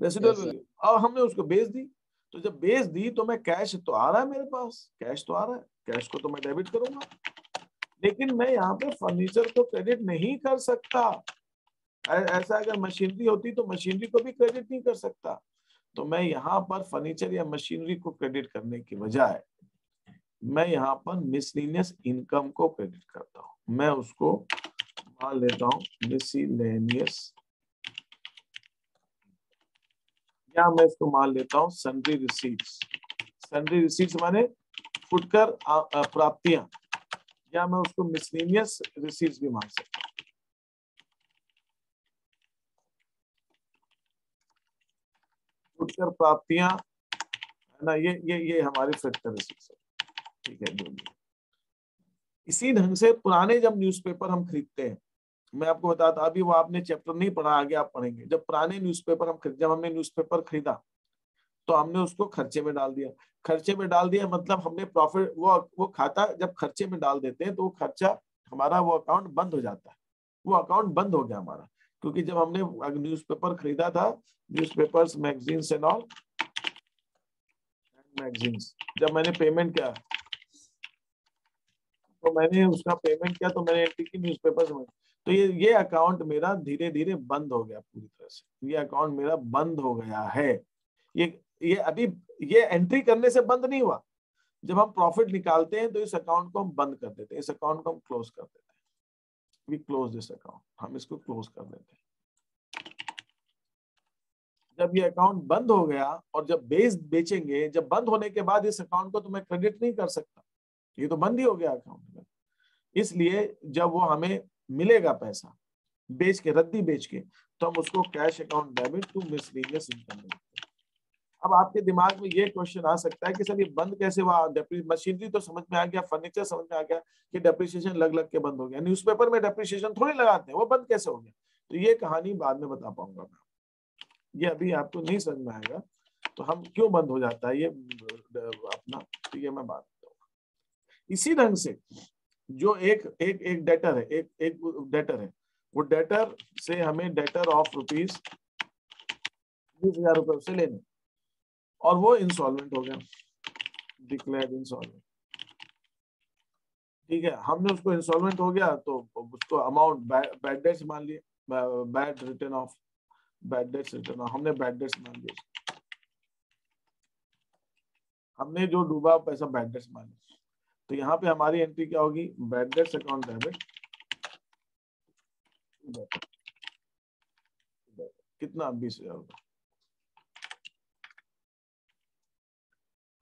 रेसिडुअल वैल्यू। और हमने उसको बेच दी, तो जब बेच दी तो मैं कैश तो आ रहा है मेरे पास, कैश तो आ रहा है, कैश को तो मैं डेबिट करूंगा, लेकिन मैं यहाँ पे फर्नीचर को क्रेडिट नहीं कर सकता। ऐसा अगर मशीनरी होती तो मशीनरी को भी क्रेडिट नहीं कर सकता। तो मैं यहाँ पर फर्नीचर या मशीनरी को क्रेडिट करने की बजाय मैं यहाँ पर मिसलेनियस इनकम को क्रेडिट करता हूँ। मैं उसको मान लेता हूँ मिसलेनियस, या मैं इसको मान लेता हूँ सन्ड्री रिसीट्स। सन्ड्री रिसीट्स माने फुटकर प्राप्तियां, या मैं उसको मिसलेनियस रिसीट्स भी मान सकता हूँ। फुटकर प्राप्तियां है ना, ये हमारी फुटकर रिसीट्स है, ठीक है। जो इसी ढंग से पुराने जब न्यूज़पेपर हम खरीदते हैं, मैं आपको बताता, अभी वो आपने चैप्टर नहीं पढ़ा, आगे आप पढ़ेंगे। जब पुराने न्यूज़पेपर जब हमने न्यूज़पेपर खरीदा तो हमने उसको खर्चे में डाल दिया। खर्चे में डाल दिया मतलब हमने प्रॉफिट, वो खाता जब खर्चे में डाल देते हैं तो वो खर्चा हमारा, वो अकाउंट बंद हो जाता है, वो अकाउंट बंद हो गया हमारा। क्योंकि जब हमने न्यूज़पेपर खरीदा था, newspapers, magazines and all, magazines, जब मैंने पेमेंट किया तो मैंने उसका पेमेंट किया, तो मैंने एंट्री की न्यूज़पेपर्स में, तो ये अकाउंट मेरा धीरे धीरे बंद हो गया पूरी तरह से। ये अकाउंट मेरा बंद हो गया है। ये अभी ये एंट्री करने से बंद नहीं हुआ। जब हम प्रॉफिट निकालते हैं तो इस अकाउंट को हम बंद कर देते हैं, इस अकाउंट को हम क्लोज कर देते हैं। वी क्लोज दिस अकाउंट, हम इसको क्लोज कर देते हैं। जब ये अकाउंट बंद हो गया और जब बेचेंगे, जब बंद होने के बाद इस अकाउंट को तो मैं क्रेडिट नहीं कर सकता, ये तो बंद ही हो गया अकाउंट में। इसलिए जब वो हमें मिलेगा पैसा बेच के, रद्दी बेच के, तो हम उसको cash account debit to miscellaneous income में। अब आपके दिमाग में ये क्वेश्चन आ सकता है कि सर ये बंद कैसे हुआ? मशीनरी तो समझ में आ गया, फर्नीचर समझ में आ गया कि डेप्रिसिएशन लग लग के बंद हो गया, न्यूज़पेपर में डेप्रिसिएशन थोड़ी लगाते हैं, वो बंद कैसे हो गया? तो ये कहानी बाद में बता पाऊंगा मैं, ये अभी आपको नहीं समझ में आएगा। तो हम क्यों बंद हो जाता है ये अपना, तो ये मैं बात बताऊंगा। इसी ढंग से जो एक डेटर है, एक डेटर है, वो डेटर से हमें डेटर ऑफ रुपीज 20,000 रुपए उससे लेने, और वो इंसॉल्वेंट हो गया, डिक्लेयर्ड इंसॉल्वेंट, ठीक है। हमने उसको इंसॉल्वेंट हो गया तो उसको अमाउंट बैड डेट्स मान लिए, bad return of, bad debts return of, हमने बैड डेट्स मान लिए। हमने जो डूबा पैसा बैड डेट्स माइनस, तो यहाँ पे हमारी एंट्री क्या होगी, बैड डेट्स अकाउंट डेबिट, कितना 20,000 रुपये,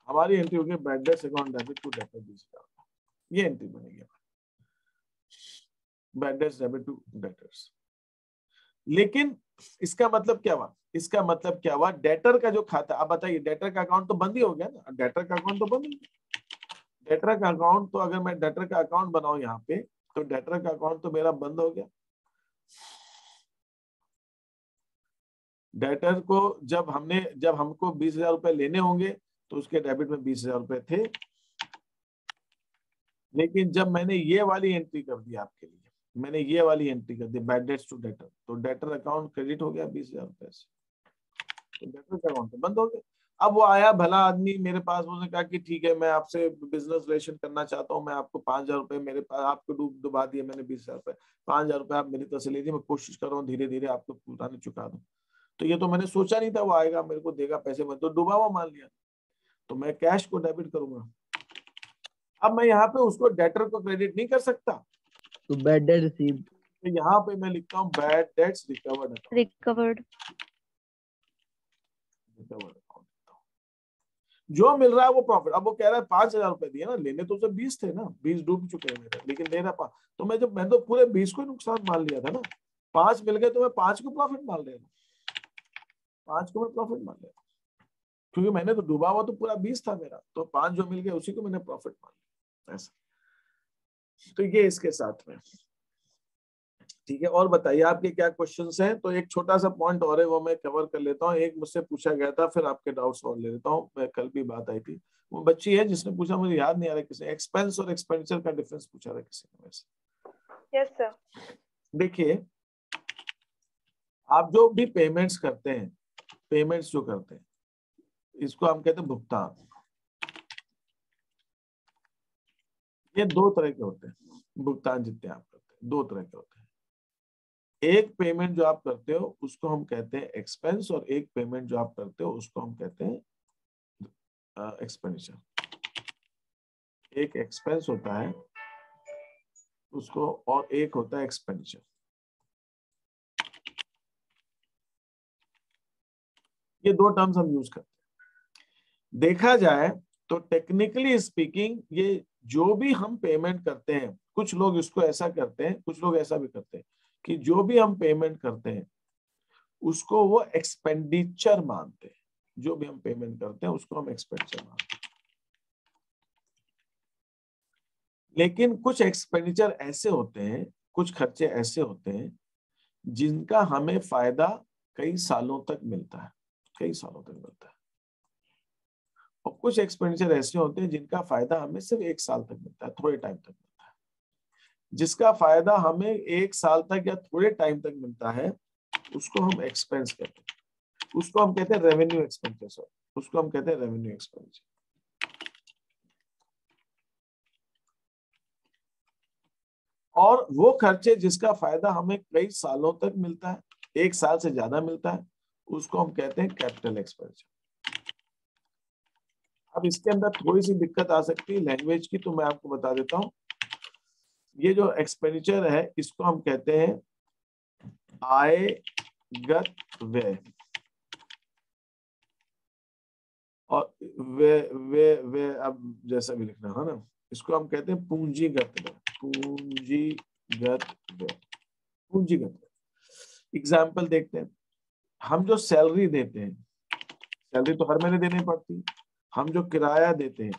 हमारी एंट्री होगी bad debts account debit to debtor 20,000, ये एंट्री बनेगी bad debts debit to debtors. लेकिन इसका मतलब क्या हुआ, इसका मतलब क्या हुआ, डेटर का जो खाता, अब बताइए डेटर का अकाउंट तो बंद ही हो गया ना, डेटर का अकाउंट तो बंद ही, डेटर का अकाउंट तो अगर मैं डेटर का अकाउंट बनाऊं यहाँ पे, तो डेटर का अकाउंट तो मेरा बंद हो गया। डेटर को जब हमको 20,000 रुपए लेने होंगे तो उसके डेबिट में 20,000 रुपए थे, लेकिन जब मैंने ये वाली एंट्री कर दी आपके लिए, मैंने ये वाली एंट्री कर दी बैड डेट्स टू डेटर, तो डेटर अकाउंट क्रेडिट हो गया 20,000 रुपए से, तो डेटर का अकाउंट तो बंद हो गया। अब वो आया भला आदमी मेरे पास, उसने कहा कि ठीक है मैं आपसे बिजनेस रिलेशन करना चाहता हूँ, मैं आपको 5,000 रुपए मेरे पास, आपको डुबा दिए मैंने 20,000 रुपए, 5,000 रुपए आप मेरी तरफ से लीजिए, मैं कोशिश कर रहा हूँ धीरे धीरे आपको पुराने चुका दूं। तो ये तो मैंने सोचा नहीं था वो आएगा मेरे को देगा पैसे, मैं तो डूबा हुआ मान लिया, तो मैं कैश को डेबिट करूंगा। अब मैं यहाँ पे उसको डेटर को क्रेडिट नहीं कर सकता, तो बैड डेट रिसीव्ड, तो यहाँ पे मैं लिखता हूँ बैड डेट्स रिकवर्ड, जो मिल रहा है वो प्रॉफिट। अब वो कह रहा है 5,000 रुपए दिए ना, लेने तो उसे 20 थे ना, 20 डूब चुके हैं मेरे, लेकिन ले रहा 5, तो मैं तो पूरे 20 को नुकसान मान लिया था ना, 5 मिल गए तो मैं 5 को प्रॉफिट मान ले रहा हूँ, 5 को मैं प्रॉफिट मान ले रहा हूँ, क्योंकि मैंने तो डूबा हुआ तो पूरा 20 था मेरा, तो 5 जो मिल गया उसी को मैंने प्रॉफिट मान लिया, ऐसा। तो ये इसके साथ में ठीक है। और बताइए आपके क्या क्वेश्चंस हैं। तो एक छोटा सा पॉइंट और है वो मैं कवर कर लेता हूँ, एक मुझसे पूछा गया था, फिर आपके डाउट्स और ले लेता हूँ। मैं कल भी बात आई थी, वो बच्ची है जिसने पूछा, मुझे याद नहीं आ रहा किसी, एक्सपेंस और एक्सपेंडिचर का डिफरेंस पूछा था किसी ने वैसे। Yes sir. देखिए आप जो भी पेमेंट्स करते हैं, पेमेंट्स जो करते हैं इसको हम कहते हैं भुगतान। ये दो तरह के होते हैं भुगतान, जितने आप करते हैं दो तरह के होते हैं। एक पेमेंट जो आप करते हो उसको हम कहते हैं एक्सपेंस, और एक पेमेंट जो आप करते हो उसको हम कहते हैं एक्सपेंडिचर। एक एक्सपेंस होता है उसको, और एक होता है एक्सपेंडिचर। ये दो टर्म्स हम यूज करते हैं। देखा जाए तो टेक्निकली स्पीकिंग ये जो भी हम पेमेंट करते हैं, कुछ लोग इसको ऐसा करते हैं, कुछ लोग ऐसा भी करते हैं कि जो भी हम पेमेंट करते हैं उसको वो एक्सपेंडिचर मानते हैं। जो भी हम पेमेंट करते हैं उसको हम एक्सपेंडिचर मानते हैं। लेकिन कुछ एक्सपेंडिचर ऐसे होते हैं, कुछ खर्चे ऐसे होते हैं जिनका हमें फायदा कई सालों तक मिलता है, कई सालों तक मिलता है। और कुछ एक्सपेंडिचर ऐसे होते हैं जिनका फायदा हमें सिर्फ 1 साल तक मिलता है, थोड़े टाइम तक मिलता है। जिसका फायदा हमें 1 साल तक या थोड़े टाइम तक मिलता है उसको हम एक्सपेंस कहते हैं, उसको हम कहते हैं रेवेन्यू एक्सपेंडिचर, उसको हम कहते हैं रेवेन्यू एक्सपेंडिचर। और वो खर्चे जिसका फायदा हमें कई सालों तक मिलता है, 1 साल से ज्यादा मिलता है, उसको हम कहते हैं कैपिटल एक्सपेंडिचर। अब इसके अंदर थोड़ी सी दिक्कत आ सकती है लैंग्वेज की, तो मैं आपको बता देता हूं। ये जो एक्सपेंडिचर है इसको हम कहते हैं आयगत व्यय, और वे अब जैसा भी लिखना है ना, इसको हम कहते हैं पूंजीगत व्यय, पूंजीगत व्यय, पूंजीगत व्यय। एग्जाम्पल देखते हैं। हम जो सैलरी देते हैं, सैलरी तो हर महीने देनी पड़ती है, हम जो किराया देते हैं,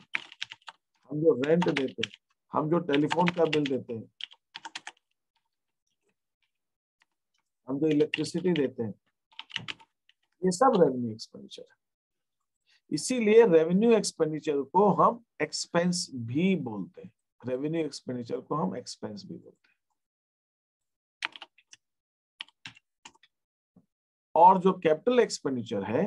हम जो रेंट देते हैं, हम जो टेलीफोन का बिल देते हैं, हम जो इलेक्ट्रिसिटी देते हैं, ये सब रेवेन्यू एक्सपेंडिचर है। इसीलिए रेवेन्यू एक्सपेंडिचर को हम एक्सपेंस भी बोलते हैं, रेवेन्यू एक्सपेंडिचर को हम एक्सपेंस भी बोलते हैं। और जो कैपिटल एक्सपेंडिचर है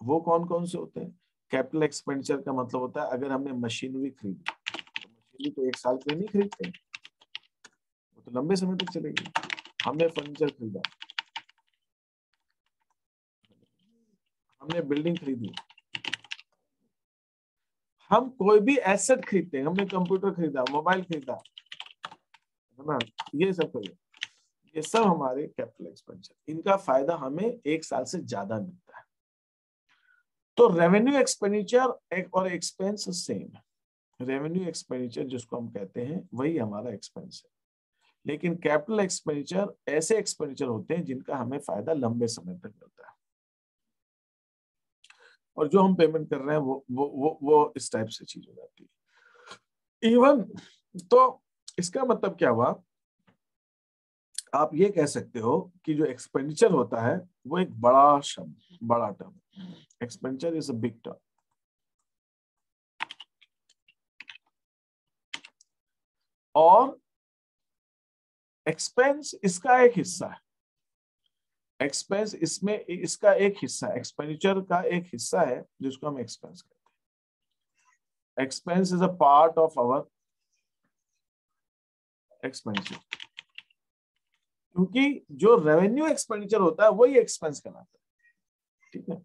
वो कौन कौन से होते हैं। कैपिटल एक्सपेंडिचर का मतलब होता है अगर हमने मशीनरी खरीदी, तो मशीनरी तो 1 साल के लिए नहीं खरीदते, वो तो लंबे समय तक चलेगी। हमने फर्नीचर खरीदा, हमने बिल्डिंग खरीदी, हम कोई भी एसेट खरीदते हैं, हमने कंप्यूटर खरीदा, मोबाइल खरीदा, है ना, ये सब खरीदा, ये सब हमारे कैपिटल एक्सपेंडिचर, इनका फायदा हमें 1 साल से ज्यादा मिलता है। तो रेवेन्यू एक्सपेंडिचर और एक्सपेंस सेम है। रेवेन्यू एक्सपेंडिचर जिसको हम कहते हैं वही हमारा एक्सपेंस है, लेकिन कैपिटल एक्सपेंडिचर ऐसे एक्सपेंडिचर होते हैं जिनका हमें फायदा लंबे समय तक मिलता है, और जो हम पेमेंट कर रहे हैं वो इस टाइप से चीज हो जाती है। इवन तो इसका मतलब क्या हुआ, आप ये कह सकते हो कि जो एक्सपेंडिचर होता है वो एक बड़ा शब्द, बड़ा term, expenditure is a big term. और एक्सपेंस इसका एक हिस्सा है, एक्सपेंस इसमें इसका एक हिस्सा, एक्सपेंडिचर का एक हिस्सा है जिसको हम एक्सपेंस कहते हैं। Expense is a part of our expenditure, क्योंकि जो रेवेन्यू एक्सपेंडिचर होता है वही एक्सपेंस कहलाता है। ठीक है,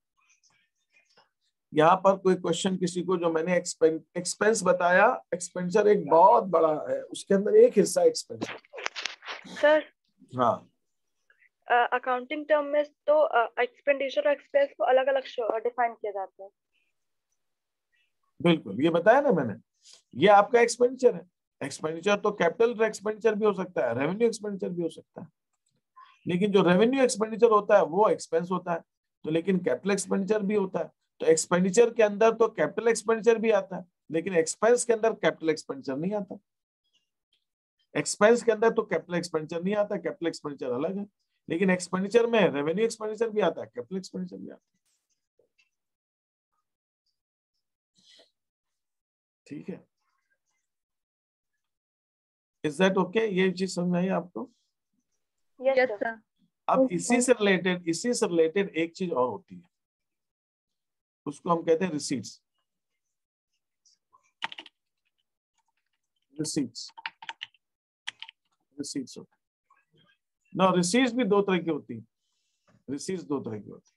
यहाँ पर कोई क्वेश्चन किसी को, जो मैंने एक्सपेंस बताया, एक्सपेंडिचर एक बहुत बड़ा है, उसके अंदर एक हिस्सा एक्सपेंस। सर हाँ, अकाउंटिंग टर्म में तो एक्सपेंडिचर और एक्सपेंस को अलग अलग डिफाइन किया जाता है। बिल्कुल, ये बताया ना मैंने, ये आपका एक्सपेंडिचर है। एक्सपेंडिचर तो कैपिटल एक्सपेंडिचर भी हो सकता है, रेवेन्यू एक्सपेंडिचर भी हो सकता है, लेकिन जो रेवेन्यू एक्सपेंडिचर होता है वो एक्सपेंस होता है। तो लेकिन कैपिटल एक्सपेंडिचर भी होता है, तो एक्सपेंडिचर के अंदर तो कैपिटल एक्सपेंडिचर भी आता है, लेकिन एक्सपेंस के अंदर कैपिटल एक्सपेंडिचर नहीं आता। एक्सपेंस के अंदर तो कैपिटल एक्सपेंडिचर नहीं आता, कैपिटल एक्सपेंडिचर अलग है, लेकिन एक्सपेंडिचर में रेवेन्यू एक्सपेंडिचर भी आता है, कैपिटल एक्सपेंडिचर भी आता है। ठीक है, इज दैट ओके? ये चीज समझ आई आपको? Yes sir. अब इसी से रिलेटेड एक चीज और होती है, उसको हम कहते हैं रिसीट्स। रिसीट्स होते ना, रिसीट्स भी दो तरह की होती है। रिसीट्स दो तरह की होती है।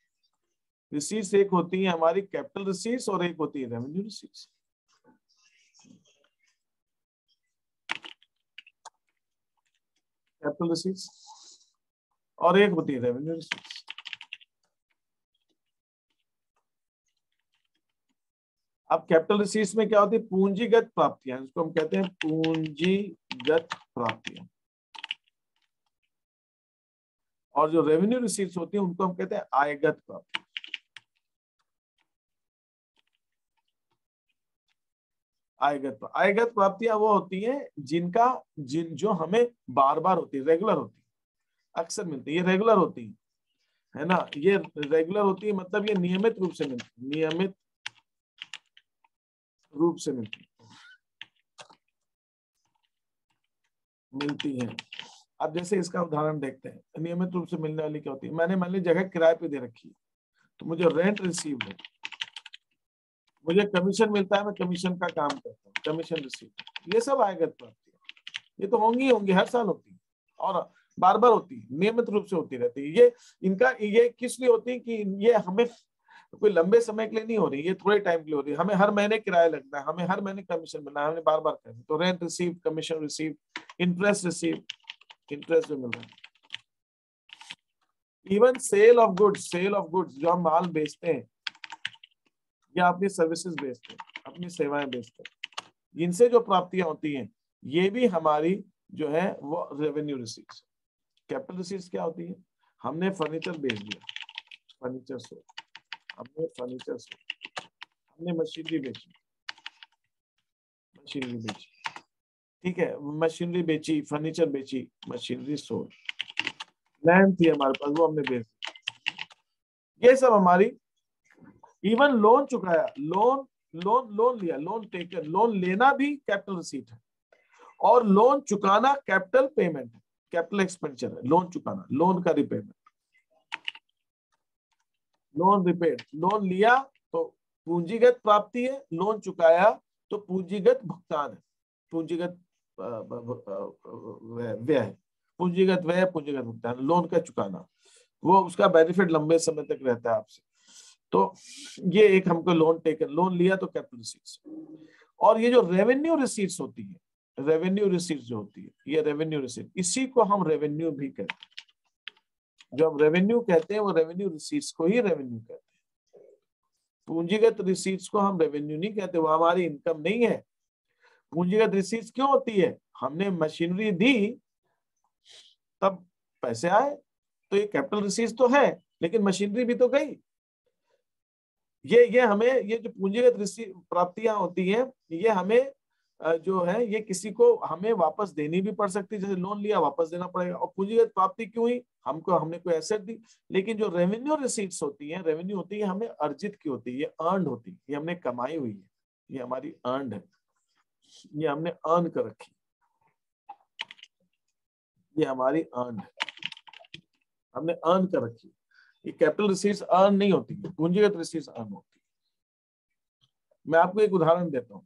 रिसीट्स एक होती है हमारी कैपिटल रिसीट्स और एक होती है रेवेन्यू रिसीट्स। कैपिटल रिसीट्स और एक होती है रेवेन्यू रिसीट्स। अब कैपिटल रिसीट्स में क्या होती है? पूंजीगत प्राप्तियां, इसको हम कहते हैं पूंजीगत प्राप्तियां। और जो रेवेन्यू रिसीट्स होती है उनको हम कहते हैं आयगत प्राप्तियां। आयगत प्राप्तियां वो होती हैं जो हमें बार बार होती है, रेगुलर होती है, अक्सर मिलती है, ये रेगुलर होती है ना, ये रेगुलर होती है, मतलब ये नियमित रूप से मिलती है। अब जैसे इसका उदाहरण देखते हैं, नियमित रूप से मिलने वाली क्या होती है? मैंने मान ली जगह किराए पे दे रखी है, तो मुझे रेंट रिसीव है, मुझे कमीशन मिलता है, मैं कमीशन का काम करता हूँ, कमीशन रिसीव, ये सब आयगत प्राप्तियां, ये तो होंगी हर साल होती है और बार बार होती है, नियमित रूप से होती रहती है। ये किस लिए होती है कि ये हमें कोई लंबे समय के लिए नहीं हो रही, ये थोड़े टाइम के लिए हो रही है। हमें हर महीने किराया लगता है, हमें हर महीने कमीशन मिलना है, हमें बार बार करना है, तो rent receive, commission receive, interest receive, interest भी मिल रहा है। इवन सेल ऑफ गुड्स, जो हम माल बेचते हैं या अपनी सर्विसेज बेचते हैं, अपनी सेवाएं बेचते हैं, इनसे जो प्राप्तियां होती हैं ये भी हमारी जो है वो रेवेन्यू रिसीट्स। कैपिटल रिसीट्स क्या होती है? हमने फर्नीचर बेच दिया, फर्नीचर से हमने मशीनरी बेची, ठीक है, मशीनरी बेची, फर्नीचर बेची, मशीनरी सोल्ड, लैंड थी हमारे पास, वो हमने बेच दी। ये सब हमारी, इवन लोन चुकाया, लोन लिया, लोन टेकन, लोन लेना भी कैपिटल रिसीट है, और लोन चुकाना कैपिटल पेमेंट है, कैपिटल एक्सपेंडिचर है। लोन चुकाना, लोन का रिपेमेंट, लोन रिपेड, लोन लिया तो पूंजीगत प्राप्ति है, लोन चुकाया तो पूंजीगत भुगतान है, पूंजीगत व्यय है, पूंजीगत व्यय, पूंजीगत भुगतान, लोन का चुकाना, वो उसका बेनिफिट लंबे समय तक रहता है आपसे। तो ये एक हमको लोन लिया तो कैपिटल रिसीट्स। और ये जो रेवेन्यू रिसीट्स होती है, रेवेन्यू रिसीट्स जो होती है, ये रेवेन्यू रिसीट, इसी को हम रेवेन्यू भी कहते हैं। जो हम रेवेन्यू कहते हैं वो रेवेन्यू रिसीट्स को ही रेवेन्यू कहते हैं। पूंजीगत रिसीट्स को हम रेवेन्यू नहीं कहते, वो हमारी इनकम नहीं है। पूंजीगत रिसीट्स क्यों होती है? हमने मशीनरी दी तब पैसे आए, तो ये कैपिटल रिसीट्स तो है, लेकिन मशीनरी भी तो गई। ये हमें, ये जो पूंजीगत प्राप्तियां होती हैं, ये हमें जो है ये किसी को हमें वापस देनी भी पड़ सकती है, जैसे लोन लिया वापस देना पड़ेगा। और पूंजीगत प्राप्ति क्यों हुई? हमने कोई एसेट दी। लेकिन जो रेवेन्यू रिसीट्स होती है, रेवेन्यू होती है हमें अर्जित की होती है, ये अर्न होती है, ये हमने कमाई हुई है, ये हमारी अर्न है, ये हमने अर्न कर रखी, ये हमारी अर्न है, हमने अर्न कर रखी। ये कैपिटल रिसीट्स अर्न नहीं होती है, पूंजीगत रिसीट्स अर्न होती है। मैं आपको एक उदाहरण देता हूँ।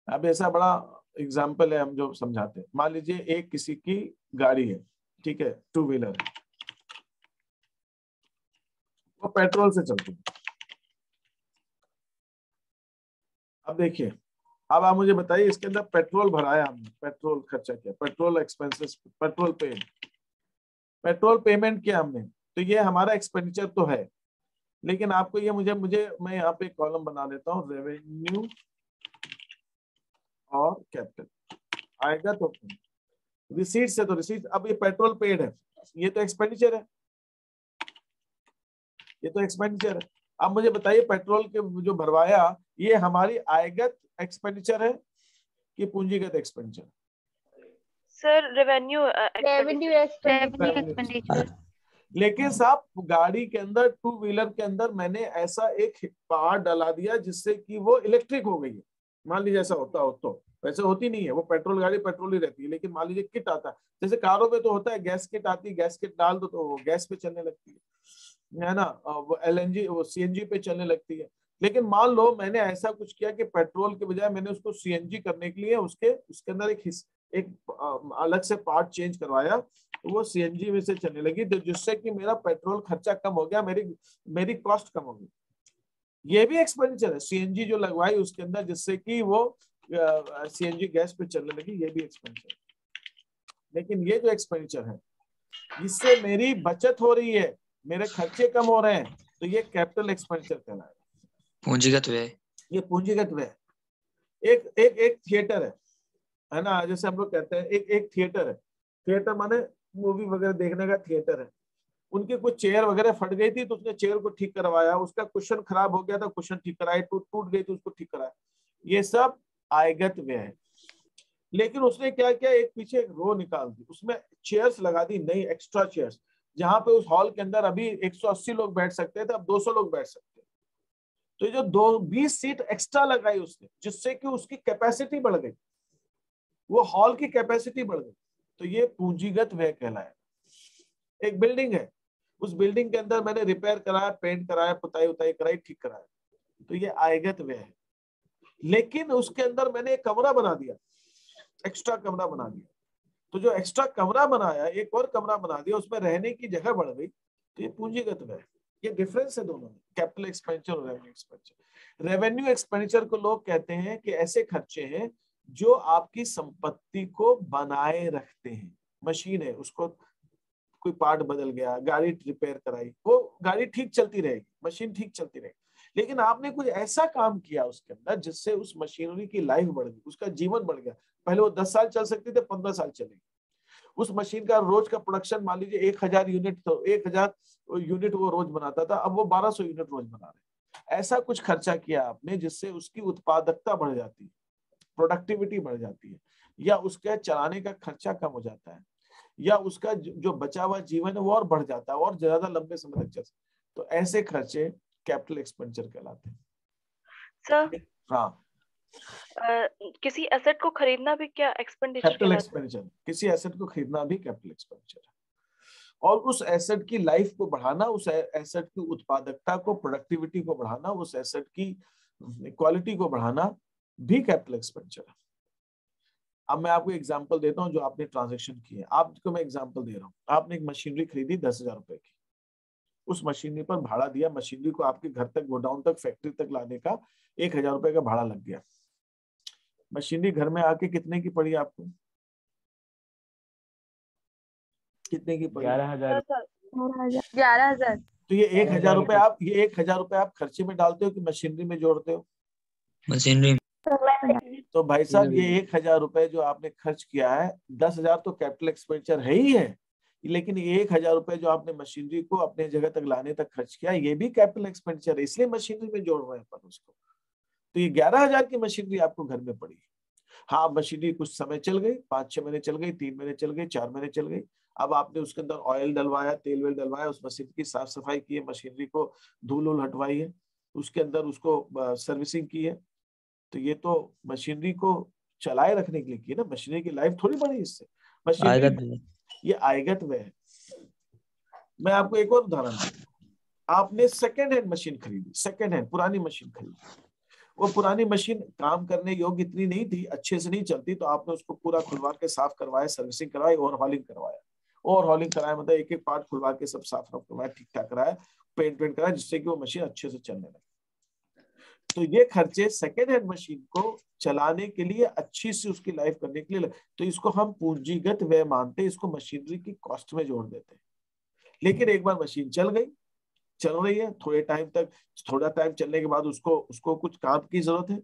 अब ऐसा बड़ा एग्जाम्पल है हम जो समझाते हैं। मान लीजिए एक किसी की गाड़ी है, ठीक है, 2 व्हीलर, वो पेट्रोल से चलती है। अब देखिए, अब आप मुझे बताइए, इसके अंदर पेट्रोल भराया हमने, पेट्रोल खर्चा किया, पेट्रोल एक्सपेंसेस, पेट्रोल पेमेंट किया हमने, तो ये हमारा एक्सपेंडिचर तो है। लेकिन आपको ये मैं यहाँ पे कॉलम बना देता हूँ, रेवेन्यू और कैपिटल आएगा तो रिसीट से, तो रिसीट, अब ये पेट्रोल पेड है, ये तो एक्सपेंडिचर है, ये तो एक्सपेंडिचर है। अब मुझे बताइए, पेट्रोल के जो भरवाया, ये हमारी आयगत एक्सपेंडिचर है कि पूंजीगत एक्सपेंडिचर? Sir revenue expenditure. लेकिन साहब गाड़ी के अंदर, 2 व्हीलर के अंदर मैंने ऐसा एक पार्ट डाला दिया जिससे कि वो इलेक्ट्रिक हो गई है। मान लीजिए ऐसा होता हो, तो वैसे होती नहीं है, वो पेट्रोल गाड़ी पेट्रोल ही रहती है। लेकिन मान लीजिए किट आता है, जैसे कारों में तो होता है गैस किट आती है, गैस किट डाल दो तो वो गैस पे चलने लगती है ना, वो LNG वो CNG पे चलने लगती है। लेकिन मान लो मैंने ऐसा कुछ किया कि पेट्रोल के बजाय मैंने उसको CNG करने के लिए उसके अंदर एक अलग से पार्ट चेंज करवाया, तो वो CNG में से चलने लगी, तो जिससे कि मेरा पेट्रोल खर्चा कम हो गया, मेरी कॉस्ट कम हो गई। ये भी एक्सपेंडिचर है, CNG जो लगवाई उसके अंदर, जिससे कि वो CNG गैस पे चलने लगी, ये भी एक्सपेंडिचर। लेकिन ये जो एक्सपेंडिचर है, इससे मेरी बचत हो रही है, मेरे खर्चे कम हो रहे हैं, तो ये कैपिटल एक्सपेंडिचर कहलाएगा, पूंजीगत व्यय। ये पूंजीगत व्यय। एक थिएटर है ना, जैसे हम लोग कहते हैं एक थिएटर है, थिएटर माने मूवी वगैरह देखने का थिएटर है। उनकी कुछ चेयर वगैरह फट गई थी, तो उसने चेयर को ठीक करवाया, उसका कुशन खराब हो गया था, कुशन ठीक कराया, टूट गई थी, उसको ठीक कराया, ये सब आयगत व्यय है। लेकिन उसने क्या किया, एक पीछे एक रो निकाल दी, उसमें चेयर्स लगा दी, नई एक्स्ट्रा चेयर्स, जहां पे उस हॉल के अंदर अभी 180 लोग बैठ सकते थे, अब 200 लोग बैठ सकते हैं। तो जो 20 सीट एक्स्ट्रा लगाई उसने, जिससे कि उसकी कैपेसिटी बढ़ गई, वो हॉल की कैपेसिटी बढ़ गई, तो ये पूंजीगत व्यय कहलाया। एक बिल्डिंग है, उस बिल्डिंग के अंदर मैंने रिपेयर कराया, पेंट कराया, पुताई उताई कराई, ठीक कराया, तो ये आयगत व्यय है। लेकिन उसके अंदर मैंने एक कमरा बना दिया, एक्स्ट्रा कमरा बना दिया, तो जो एक्स्ट्रा कमरा बनाया, एक और कमरा बना दिया, उसमें रहने की जगह बढ़ गई, तो ये पूंजीगत व्यय। ये डिफरेंस है दोनों में, कैपिटल एक्सपेंडिचर और रेवेन्यू एक्सपेंडिचर। रेवेन्यू एक्सपेंडिचर को लोग कहते हैं कि ऐसे खर्चे हैं जो आपकी संपत्ति को बनाए रखते हैं। मशीन है, उसको कोई पार्ट बदल गया, गाड़ी रिपेयर कराई, वो गाड़ी ठीक चलती रहेगी, मशीन ठीक चलती रहेगी, लेकिन आपने कुछ ऐसा काम किया उसके अंदर जिससे उस मशीनरी की लाइफ बढ़ गई, उसका जीवन बढ़ गया। पहले वो 10 साल चल सकती थे, 15 साल चलेगी। उस मशीन का रोज का प्रोडक्शन मान लीजिए 1000 यूनिट, तो 1000 यूनिट वो रोज बनाता था, अब वो 1200 यूनिट रोज बना रहे। ऐसा कुछ खर्चा किया आपने जिससे उसकी उत्पादकता बढ़ जाती है, प्रोडक्टिविटी बढ़ जाती है, या उसके चलाने का खर्चा कम हो जाता है, या उसका जो बचा हुआ जीवन है वो और बढ़ जाता है और ज्यादा लंबे समय तक चल सकता है। तो ऐसे खर्चे कैपिटल एक्सपेंडिचर कहलाते हैं। सर हाँ, किसी एसेट को खरीदना भी क्या एक्सपेंडिचर कैपिटल एक्सपेंडिचर, किसी एसेट को खरीदना भी कैपिटल एक्सपेंडिचर है। और उस एसेट की लाइफ को बढ़ाना, उस एसेट की उत्पादकता को, प्रोडक्टिविटी को बढ़ाना, उस एसेट की क्वालिटी को बढ़ाना भी कैपिटल एक्सपेंडिचर है। अब मैं आपको एग्जांपल देता हूं, जो आपने ट्रांजैक्शन की है, आपको मैं एग्जांपल दे रहा हूं। आपने एक मशीनरी खरीदी 10,000 रुपए की, उस मशीनरी पर भाड़ा दिया, मशीनरी को आपके घर तक, गोडाउन तक, फैक्ट्री तक लाने का 1,000 रुपए का भाड़ा लग गया। मशीनरी घर में आके कितने की पड़ी आपको? कितने की पड़ी? 11,000। 11,000। तो ये 1,000 रुपए आप, ये 1,000 रुपए आप खर्चे में डालते हो कि मशीनरी में जोड़ते हो? मशीनरी। तो भाई साहब ये 1,000 रुपए जो आपने खर्च किया है, 10,000 तो कैपिटल एक्सपेंडिचर है ही है, लेकिन 1,000 रुपए जो आपने मशीनरी को अपने जगह तक लाने तक खर्च किया, ये भी कैपिटल एक्सपेंडिचर है, इसलिए मशीनरी में जोड़ रहे हैं अपन उसको। तो ये 11,000 की मशीनरी आपको घर में पड़ी। हाँ, मशीनरी कुछ समय चल गई, 5-6 महीने चल गई, 3 महीने चल गई, 4 महीने चल गई। अब आपने उसके अंदर ऑयल डलवाया, तेल वेल डलवाया, उस मशीन की साफ सफाई की है, मशीनरी को धूल वूल हटवाई है, उसके अंदर उसको सर्विसिंग की है। तो ये तो मशीनरी को चलाए रखने के लिए की है ना, मशीनरी की लाइफ थोड़ी बढ़ी इससे। मशीनरी ये आयगत व्यय है। मैं आपको एक और उदाहरण दूं, आपने सेकेंड हैंड मशीन खरीदी, सेकेंड हैंड पुरानी मशीन खरीदी, वो पुरानी मशीन काम करने योग्य इतनी नहीं थी, अच्छे से नहीं चलती, तो आपने उसको पूरा खुलवा के साफ करवाया, सर्विसिंग करवाई, ओवरहॉलिंग करवाया। ओवरहॉलिंग कराया मतलब एक एक पार्ट खुलवा के सब साफ करवाया, ठीक ठाक कराया, पेंट वेंट कराया, जिससे कि वो मशीन अच्छे से चलने लगे। तो ये खर्चे सेकेंड हैंड मशीन को चलाने के लिए, अच्छी सी उसकी लाइफ करने के लिए, तो इसको हम पूंजीगत व्यय मानते हैं, इसको मशीनरी की कॉस्ट में जोड़ देते हैं। लेकिन एक बार मशीन चल गई, चल रही है, थोड़े टाइम तक, थोड़ा टाइम चलने के बाद उसको कुछ काम की जरूरत है,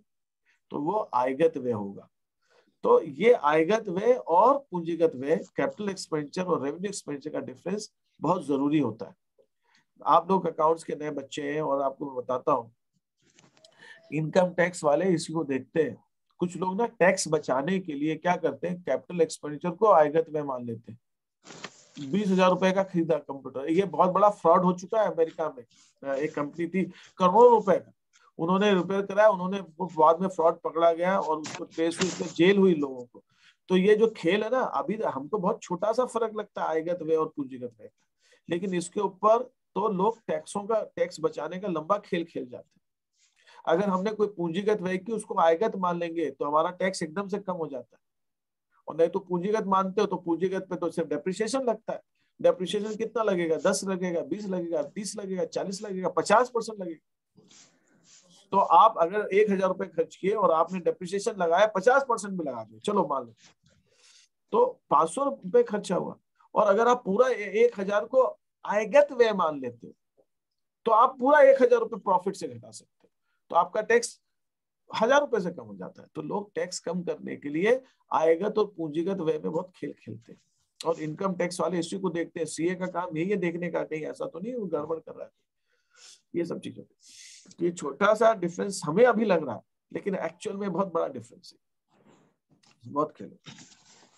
तो वो आयगत व्यय होगा। तो ये आयगत व्यय और पूंजीगत व्यय, कैपिटल एक्सपेंडिचर और रेवेन्यू एक्सपेंडिचर का डिफरेंस बहुत जरूरी होता है। आप लोग अकाउंट्स के नए बच्चे हैं और आपको बताता हूँ, इनकम टैक्स वाले इसी को देखते हैं। कुछ लोग ना टैक्स बचाने के लिए क्या करते हैं, कैपिटल एक्सपेंडिचर को आयगत व्यय मान लेते हैं। 20,000 रुपए का खरीदा कंप्यूटर, ये बहुत बड़ा फ्रॉड हो चुका है अमेरिका में। एक कंपनी थी, करोड़ों रुपए का उन्होंने रिपेयर कराया, उन्होंने बाद में फ्रॉड पकड़ा गया और उसको ट्रेस हुई, उसमें जेल हुई लोगों को। तो ये जो खेल है ना, अभी हमको बहुत छोटा सा फर्क लगता है आयगत व्यय और पूंजीगत व्यय का, लेकिन इसके ऊपर तो लोग टैक्स बचाने का लंबा खेल खेल जाते हैं। अगर हमने कोई पूंजीगत व्यय की, उसको आयगत मान लेंगे तो हमारा टैक्स एकदम से कम हो जाता है। और नहीं तो पूंजीगत मानते हो तो पूंजीगत पे तो सिर्फ डेप्रिसिएशन लगता है। डेप्रिसिएशन कितना लगेगा? 10 लगेगा, 20 लगेगा, 30 लगेगा, 40 लगेगा, 50% लगेगा। तो आप अगर 1,000 रुपए खर्च किए और आपने डेप्रिसिएशन लगाया 50% भी लगा दिया, चलो मान लो, तो 500 रुपए खर्चा हुआ। और अगर आप पूरा 1,000 को आयगत व्यय मान लेते हो तो आप पूरा 1,000 रुपए प्रॉफिट से घटा सकते हो, तो आपका टैक्स 1,000 रुपए से कम हो जाता है। तो लोग टैक्स कम करने के लिए आयगत और पूंजीगत व्यय में बहुत खेल खेलते हैं, और इनकम टैक्स वाले इसी को देखते हैं। सीए का काम यही है देखने का, कहीं ऐसा तो नहीं वो गड़बड़ कर रहा है, ये सब चीजें। तो ये छोटा सा डिफरेंस हमें अभी लग रहा है, लेकिन एक्चुअल में बहुत बड़ा डिफरेंस है, बहुत खेल।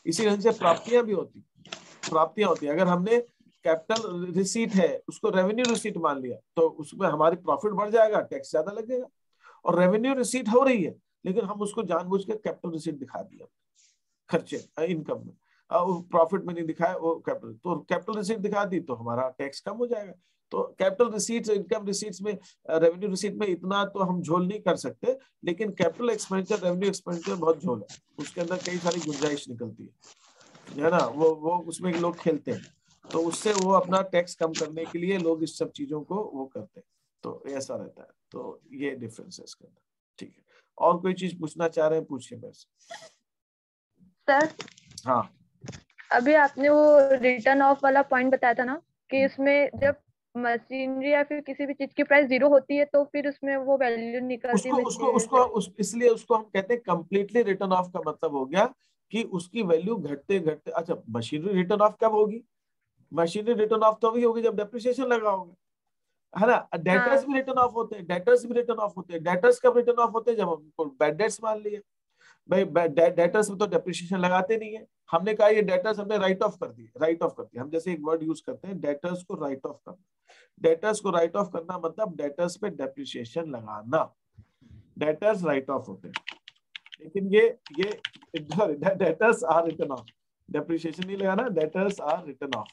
इसी ढंग से प्राप्तियां भी होती, प्राप्तियां होती है। अगर हमने कैपिटल रिसीट है उसको रेवेन्यू रिसीट मान लिया तो उसमें हमारी प्रॉफिट बढ़ जाएगा, टैक्स ज्यादा लगेगा। और रेवेन्यू रिसीट हो रही है लेकिन हम उसको जानबूझ के कैपिटल रिसीट दिखा दिया खर्चे इनकम में, प्रॉफिट में नहीं दिखाया वो कैपिटल, तो कैपिटल रिसीट दिखा दी तो हमारा टैक्स कम हो जाएगा। तो कैपिटल रिसीट्स, इनकम रिसीट्स में, रेवेन्यू रिसीट में इतना तो हम झोल नहीं कर सकते, लेकिन कैपिटल एक्सपेंडिचर, रेवेन्यू एक्सपेंडिचर बहुत झोल है, उसके अंदर कई सारी गुंजाइश निकलती है ना, वो उसमें लोग खेलते हैं। तो उससे वो अपना टैक्स कम करने के लिए लोग इस सब चीजों को वो करते हैं, तो ऐसा रहता है। तो ये डिफरेंस है इसके अंदर, ठीक है। और कोई चीज पूछना चाह रहे हैं, पूछिए मेरे से। सर हाँ, अभी आपने वो रिटर्न ऑफ वाला पॉइंट बताया था ना, कि इसमें जब मशीनरी या फिर किसी भी चीज की प्राइस 0 होती है तो फिर उसमें वो वैल्यू निकलती है। इसलिए उसको हम कहते हैं कंप्लीटली रिटर्न ऑफ, का मतलब हो गया कि उसकी वैल्यू घटते घटते। अच्छा, मशीनरी रिटर्न ऑफ कब होगी? मशीनरी रिटर्न ऑफ तभी होगी जब डेप्रिसिएशन लगा होगा, है ना। डेटर्स भी रिटर्न ऑफ होते हैं, डेटर्स भी रिटर्न ऑफ होते हैं। डेटर्स कब रिटर्न ऑफ होते हैं? जब हमको बैड डेट्स मान लिए भाई, डेटर्स में तो डेप्रिसिएशन लगाते नहीं है, हमने कहा ये डेटर्स हमने राइट ऑफ कर दिए, राइट ऑफ कर दिया। हम जैसे एक वर्ड यूज करते हैं, डेटर्स को राइट ऑफ करना। डेटर्स को राइट ऑफ करना मतलब डेटर्स पे डेप्रिसिएशन लगाना, डेटर्स राइट ऑफ होते हैं। लेकिन ये debtors are written off, depreciation नहीं लगाना, डेटर्स आर रिटर्न ऑफ।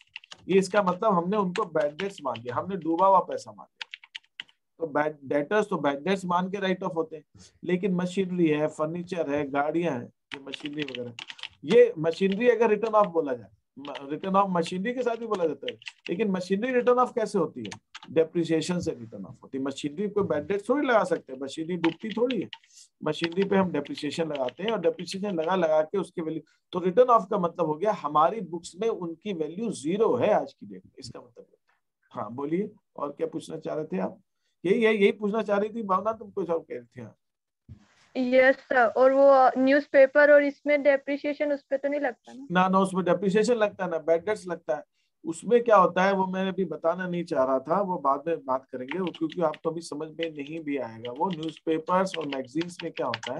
ये इसका मतलब हमने उनको बैड डेट्स मान लिया, हमने डूबा हुआ पैसा मान लिया। तो डेटर्स तो बैड डेट्स मान के राइट ऑफ होते हैं। लेकिन मशीनरी है, फर्नीचर है, गाड़ियां हैं, ये मशीनरी वगैरह, ये मशीनरी अगर रिटर्न ऑफ बोला जाए, रिटर्न ऑफ मशीनरी के साथ भी बोला जाता है, लेकिन मशीनरी रिटर्न ऑफ कैसे होती है? डेप्रिसिएशन से रिटर्न ऑफ होती है। मशीनरी पे बैड डेट थोड़ी लगा सकते हैं, मशीनरी डूबती थोड़ी है। मशीनरी पे हम डेप्रिसिएशन लगाते हैं और डेप्रिसिएशन लगा लगा के उसकी वैल्यू, तो रिटर्न ऑफ का मतलब हो गया हमारी बुक्स में उनकी वैल्यू 0 है आज की डेट में, इसका मतलब। हाँ बोलिए, और क्या पूछना चाह रहे थे आप? यही पूछना चाह रही थी भावना, तुम कुछ और कह रही थी? यस सर, और वो न्यूज़पेपर और इसमें डेप्रिसिएशन उस पे तो नहीं लगता ना? ना उसमें डेप्रिसिएशन लगता है ना बैड डेट्स लगता है। उसमें क्या होता है वो मैंने अभी बताना नहीं चाह रहा था, वो बाद में बात करेंगे, वो क्योंकि आपको अभी समझ में नहीं भी आएगा। वो न्यूज़पेपर्स और मैगजीन्स में क्या होता है,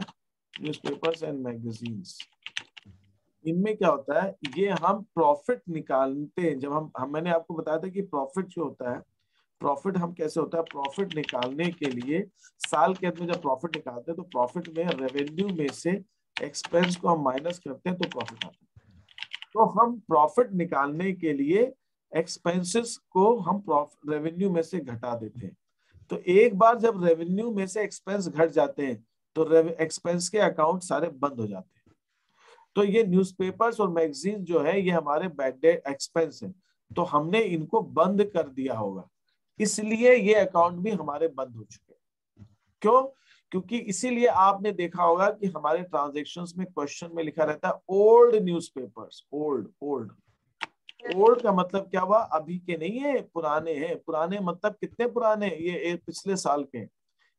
न्यूज़पेपर्स एंड मैगजीन्स, इनमें क्या होता है, ये हम प्रॉफिट निकालते हैं। जब हम मैंने आपको बताया था कि प्रॉफिट जो होता है, प्रॉफिट हम कैसे होता है, प्रॉफिट निकालने के लिए साल के अंत में जब प्रॉफिट निकालते हैं तो प्रॉफिट में रेवेन्यू में से एक्सपेंस को हम माइनस करते हैं तो प्रॉफिट आता है। तो हम प्रॉफिट निकालने के लिए एक्सपेंसेस को हम रेवेन्यू में से घटा देते हैं। तो एक बार जब रेवेन्यू में से एक्सपेंस घट जाते हैं तो एक्सपेंस के अकाउंट सारे बंद हो जाते हैं। तो ये न्यूज़पेपर्स और मैगजीन जो है ये हमारे बैड डेट एक्सपेंस है, तो हमने इनको बंद कर दिया होगा, इसलिए ये अकाउंट भी हमारे बंद हो चुके हैं। क्यों? क्योंकि इसीलिए आपने देखा होगा कि हमारे ट्रांजैक्शंस में क्वेश्चन में लिखा रहता है ओल्ड न्यूज़पेपर्स। ओल्ड का मतलब क्या हुआ, अभी के नहीं है, पुराने हैं। पुराने मतलब कितने पुराने? ये पिछले साल के,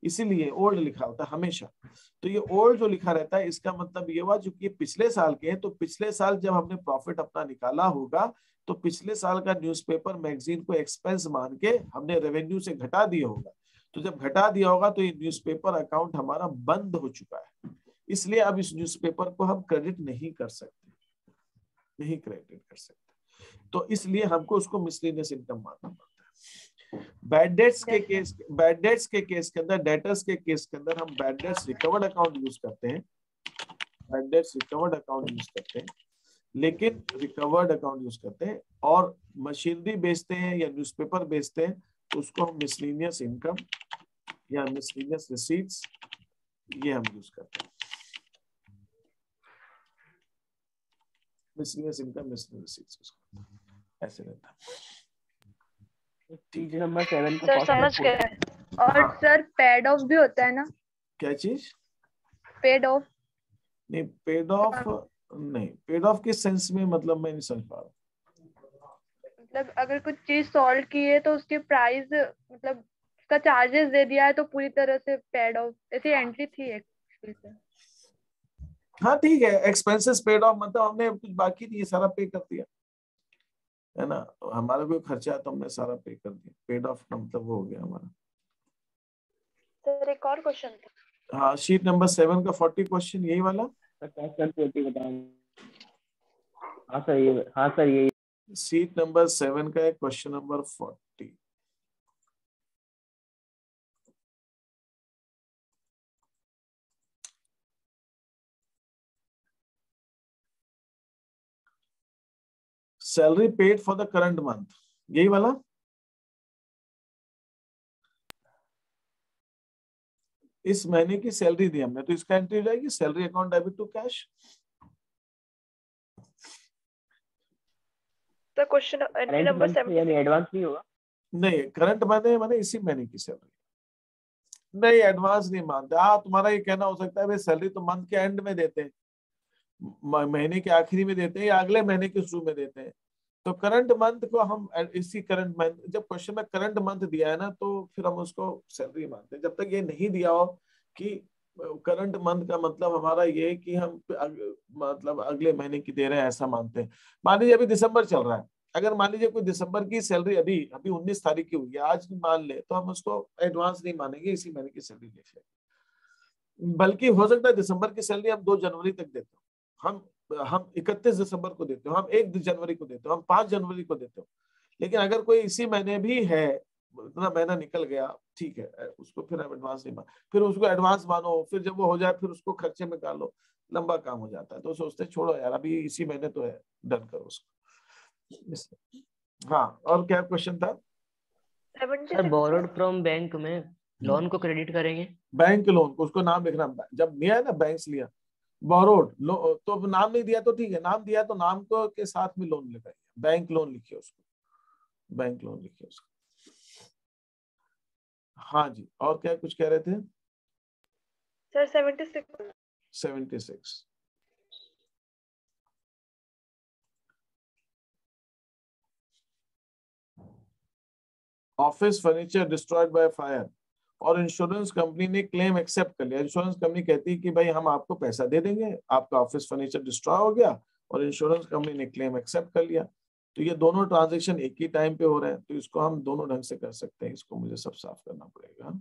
इसीलिए ओल्ड लिखा होता है हमेशा। तो ये ओल्ड जो लिखा रहता है इसका मतलब ये हुआ चूंकि पिछले साल के हैं, तो पिछले साल जब हमने प्रॉफिट अपना निकाला होगा तो पिछले साल का न्यूज़पेपर मैगजीन को एक्सपेंस मान के हमने रेवेन्यू से घटा दिया होगा। तो जब घटा दिया होगा तो ये न्यूज़पेपर अकाउंट हमारा बंद हो चुका है, इसलिए अब इस न्यूज़पेपर को हम क्रेडिट नहीं कर सकते, नहीं क्रेडिट कर सकते। तो इसलिए हमको उसको मिसलेनियस इनकम मानना पड़ता है। बैड डेट्स के केस के अंदर, डेटर्स के केस के अंदर हम bad debts recovered account use करते हैं, bad debts recovered account use करते हैं, लेकिन रिकवर्ड अकाउंट यूज करते हैं। और मशीनरी बेचते हैं या न्यूज़पेपर बेचते हैं तो उसको हम मिसलेनियस इनकम या मिसलेनियस रिसीट्स ये हम यूज करते हैं। मिसलेनियस इनकम, मिसलेनियस रिसीट्स ऐसे रहता है। चीज नंबर 7 सर समझ गए। और सर पेड ऑफ भी होता है ना? क्या चीज? पेड ऑफ नहीं, पेड ऑफ नहीं, पेड ऑफ के सेंस में मतलब मैं नहीं समझ पा रहा। मतलब अगर कुछ चीज सॉल्व की है तो उसके प्राइस मतलब उसका चार्जेस दे दिया है तो पूरी तरह से पेड ऑफ, ऐसी एंट्री थी एक्चुअली। हाँ ठीक है, एक्सपेंसेस पेड ऑफ मतलब हमने कुछ बाकी नहीं, सारा पे कर दिया है ना, हमारा कोई खर्चा है तो हमने सारा पे कर दिया। पेड ऑफ का मतलब वो हो गया हमारा। सर एक और क्वेश्चन था। हाँ, शीट नंबर 7 का 40 क्वेश्चन यही वाला। हाँ सर ये शीट नंबर 7 का है question number 40। Salary paid for the current month, यही वाला। इस महीने की सैलरी दी हमने तो इसका एंट्री हो जाएगी salary account debit to cash. तो क्वेश्चन एंट्री नंबर 7 यानी एडवांस नहीं होगा? नहीं, करंट माने इसी महीने की सैलरी, नहीं एडवांस नहीं मानते। हाँ, तुम्हारा ये कहना हो सकता है भाई सैलरी तो मंथ के एंड में देते हैं, महीने के आखिरी में देते हैं या अगले महीने के शुरू में देते हैं। तो करंट मंथ को हम इसी करंट मंथ, जब क्वेश्चन में करंट मंथ दिया है ना तो फिर हम उसको सैलरी मानते हैं। जब तक ये नहीं दिया हो कि करंट मंथ का मतलब हमारा ये है कि हम मतलब अगले महीने की दे रहे हैं, ऐसा मानते हैं। मान लीजिए अभी दिसंबर चल रहा है, अगर मान लीजिए कोई दिसंबर की सैलरी अभी 19 तारीख की हुई है, आज मान ले, तो हम उसको एडवांस नहीं मानेंगे, इसी महीने की सैलरी ले। बल्कि हो सकता है दिसंबर की सैलरी हम 2 जनवरी तक देते हो, हम 31 दिसंबर को देते हो, हम 1 जनवरी को देते हो, हम 5 जनवरी को देते हो। लेकिन अगर कोई इसी महीने भी है, इतना महीना निकल गया, ठीक है, उसको फिर हम एडवांस नहीं मान, फिर उसको एडवांस मानो, फिर जब वो हो जाए फिर उसको खर्चे में डालो, लंबा काम हो जाता है। तो सोचते छोड़ो यार, अभी इसी महीने तो है, डन करो उसको। हाँ, और क्या क्वेश्चन था? सर बोरोड फ्रॉम बैंक में लोन को क्रेडिट करेंगे? बैंक लोन को, उसको नाम लिखना, जब लिया है ना बैंक लिया बोरोड तो नाम नहीं दिया तो ठीक है, नाम दिया तो नाम को के साथ में लोन लिखाइए, बैंक लोन लिखिए उसको, बैंक लोन लिखिए उसको। हाँ जी, और क्या कुछ कह रहे थे sir? 76। 76। Office furniture destroyed by fire और इंश्योरेंस कंपनी ने क्लेम एक्सेप्ट कर लिया। इंश्योरेंस कंपनी कहती है कि भाई हम आपको पैसा दे देंगे, आपका ऑफिस फर्नीचर डिस्ट्रॉय हो गया, और इंश्योरेंस कंपनी ने क्लेम एक्सेप्ट कर लिया। तो ये दोनों ट्रांजैक्शन एक ही टाइम पे हो रहे हैं, तो इसको हम दोनों ढंग से कर सकते हैं। इसको मुझे सब साफ करना पड़ेगा।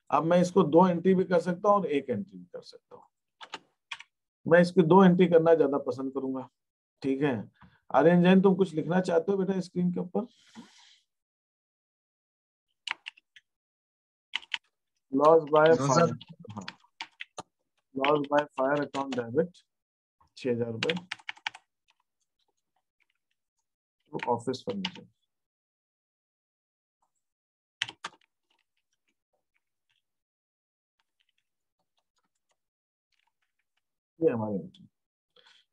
अब मैं इसको 2 एंट्री भी कर सकता हूँ और 1 एंट्री भी कर सकता हूँ। मैं इसकी 2 एंट्री करना ज्यादा पसंद करूंगा, ठीक है। आर्यन जैन, तुम कुछ लिखना चाहते हो बेटा स्क्रीन के ऊपर? लॉस बाय फायर, हाँ, loss by fire account debit 6000 रुपए तो ऑफिस फर्नीचर। ये हमारी एंट्री।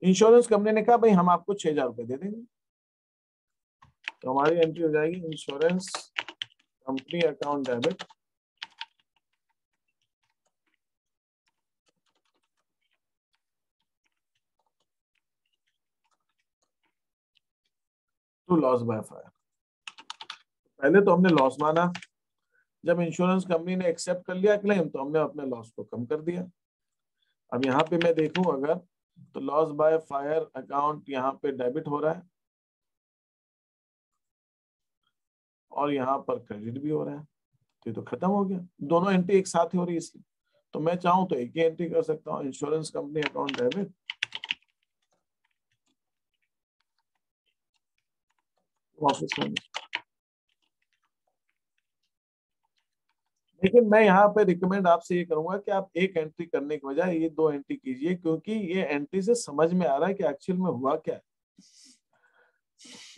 इंश्योरेंस कंपनी ने कहा भाई हम आपको 6000 रुपए दे देंगे, तो हमारी एंट्री हो जाएगी insurance company account debit to loss by fire. पहले तो हमने लॉस माना, जब इंश्योरेंस कंपनी ने एक्सेप्ट कर लिया क्लेम तो हमने अपने लॉस को कम कर दिया। अब यहाँ पे मैं देखूं अगर, तो लॉस बाय फायर अकाउंट यहाँ पे डेबिट हो रहा है और यहाँ पर क्रेडिट भी हो रहा है, तो ये तो खत्म हो गया, दोनों एंट्री एक साथ ही हो रही है इसलिए। तो मैं चाहूं तो एक ही एंट्री कर सकता हूँ, insurance company account debit office में। लेकिन मैं यहाँ पे रिकमेंड आपसे ये करूंगा कि आप एक एंट्री करने की बजाय ये 2 एंट्री कीजिए, क्योंकि ये एंट्री से समझ में आ रहा है कि एक्चुअल में हुआ क्या है।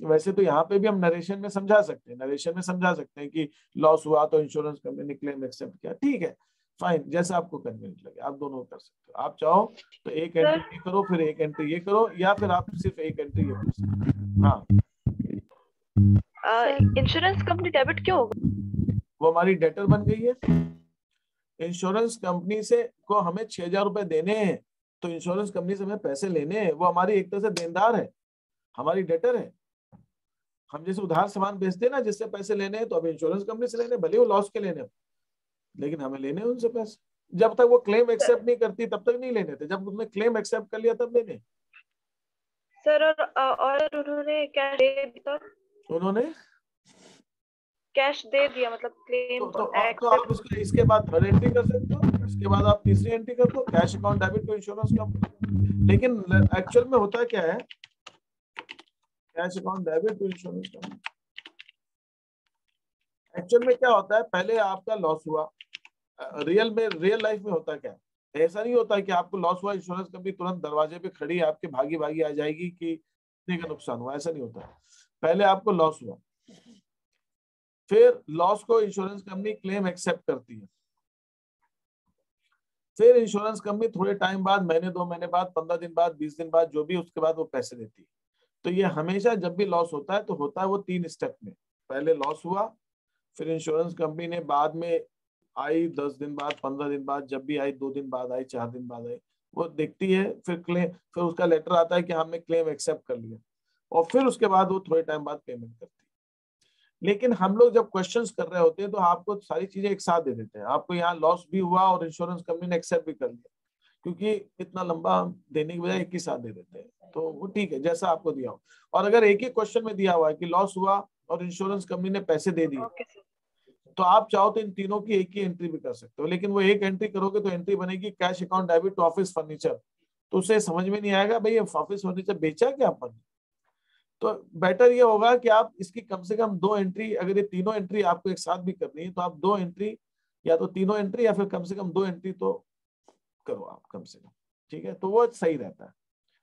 वैसे तो यहाँ पे भी हम नरेशन में समझा सकते हैं, नरेशन में समझा सकते हैं कि लॉस हुआ तो इंश्योरेंस कंपनी ने क्लेम एक्सेप्ट किया, ठीक है, फाइन, जैसा आपको कन्वीनियंट लगे आप दोनों कर सकते हो। आप चाहो तो एक एंट्री ये करो, फिर एक एंट्री ये करो, या फिर आप सिर्फ एक एंट्री ये कर सकते हो। हाँ, इंश्योरेंस कंपनी डेबिट क्यों होगा? वो हमारी डेटर बन गई है। इंश्योरेंस कंपनी से को हमें 6000 रुपए देने हैं, तो इंश्योरेंस कंपनी से हमें पैसे लेने हैं, वो हमारी एक तरह से देनदार है, हमारी डेटर है। हम जैसे उधार सामान बेचते हैं ना, जिससे पैसे लेने हैं, तो अब इंश्योरेंस कंपनी से लेने, भले वो लॉस के लेने, लेकिन हमें लेने हैं उनसे पैसे। जब तक वो क्लेम एक्सेप्ट नहीं करती तब तक नहीं लेने थे, जब उसने क्लेम एक्सेप्ट कर लिया तब लेने। सर और उन्होंने क्या दे दिया? उन्होंने कैश दे दिया, मतलब क्लेम तो आप इसके बाद थर्ड एंट्री कर सकते हो, इसके बाद आप तीसरी एंट्री कर दो, cash account debit to insurance company. लेकिन एक्चुअल में होता क्या है, cash account debit to insurance company, actual में क्या होता है, पहले आपका लॉस हुआ, रियल लाइफ में होता क्या है, ऐसा नहीं होता कि आपको लॉस हुआ इंश्योरेंस कंपनी तुरंत दरवाजे पे खड़ी आपके भागी भागी आ जाएगी कि इतने का नुकसान हुआ, ऐसा नहीं होता। पहले आपको लॉस हुआ, फिर लॉस को इंश्योरेंस कंपनी क्लेम एक्सेप्ट करती है, फिर इंश्योरेंस कंपनी थोड़े टाइम बाद, महीने 2 महीने बाद, 15 दिन बाद, 20 दिन बाद, जो भी, उसके बाद वो पैसे देती है। तो ये हमेशा जब भी लॉस होता है तो होता है वो 3 स्टेप में। पहले लॉस हुआ, फिर इंश्योरेंस कंपनी ने बाद में आई 10 दिन बाद, 15 दिन बाद, जब भी आई, 2 दिन बाद आई, 4 दिन बाद आई, वो देखती है, फिर क्लेम, फिर उसका लेटर आता है कि हमने क्लेम एक्सेप्ट कर लिया, और फिर उसके बाद वो थोड़े टाइम बाद पेमेंट करती है। लेकिन हम लोग जब क्वेश्चंस कर रहे होते हैं तो आपको सारी चीजें एक साथ दे देते हैं, आपको यहाँ लॉस भी हुआ और इंश्योरेंस कंपनी ने एक्सेप्ट भी कर लिया, क्योंकि इतना लंबा देने की बजाय एक ही साथ दे देते हैं, तो वो ठीक है जैसा आपको दिया हो। और अगर एक ही क्वेश्चन में दिया हुआ है कि लॉस हुआ और इंश्योरेंस कंपनी ने पैसे दे दिए, तो आप चाहो तो इन तीनों की एक ही एंट्री भी कर सकते हो, लेकिन वो एक एंट्री करोगे तो एंट्री बनेगी cash account debit to office furniture, तो उसे समझ में नहीं आएगा भाई ये ऑफिस फर्नीचर बेचा क्या अपन। तो बेटर ये होगा कि आप इसकी कम से कम 2 एंट्री, अगर ये तीनों एंट्री आपको एक साथ भी करनी है तो आप 2 एंट्री, या तो तीनों एंट्री या फिर कम से कम 2 एंट्री तो करो आप कम से कम, ठीक है, तो वो सही रहता है।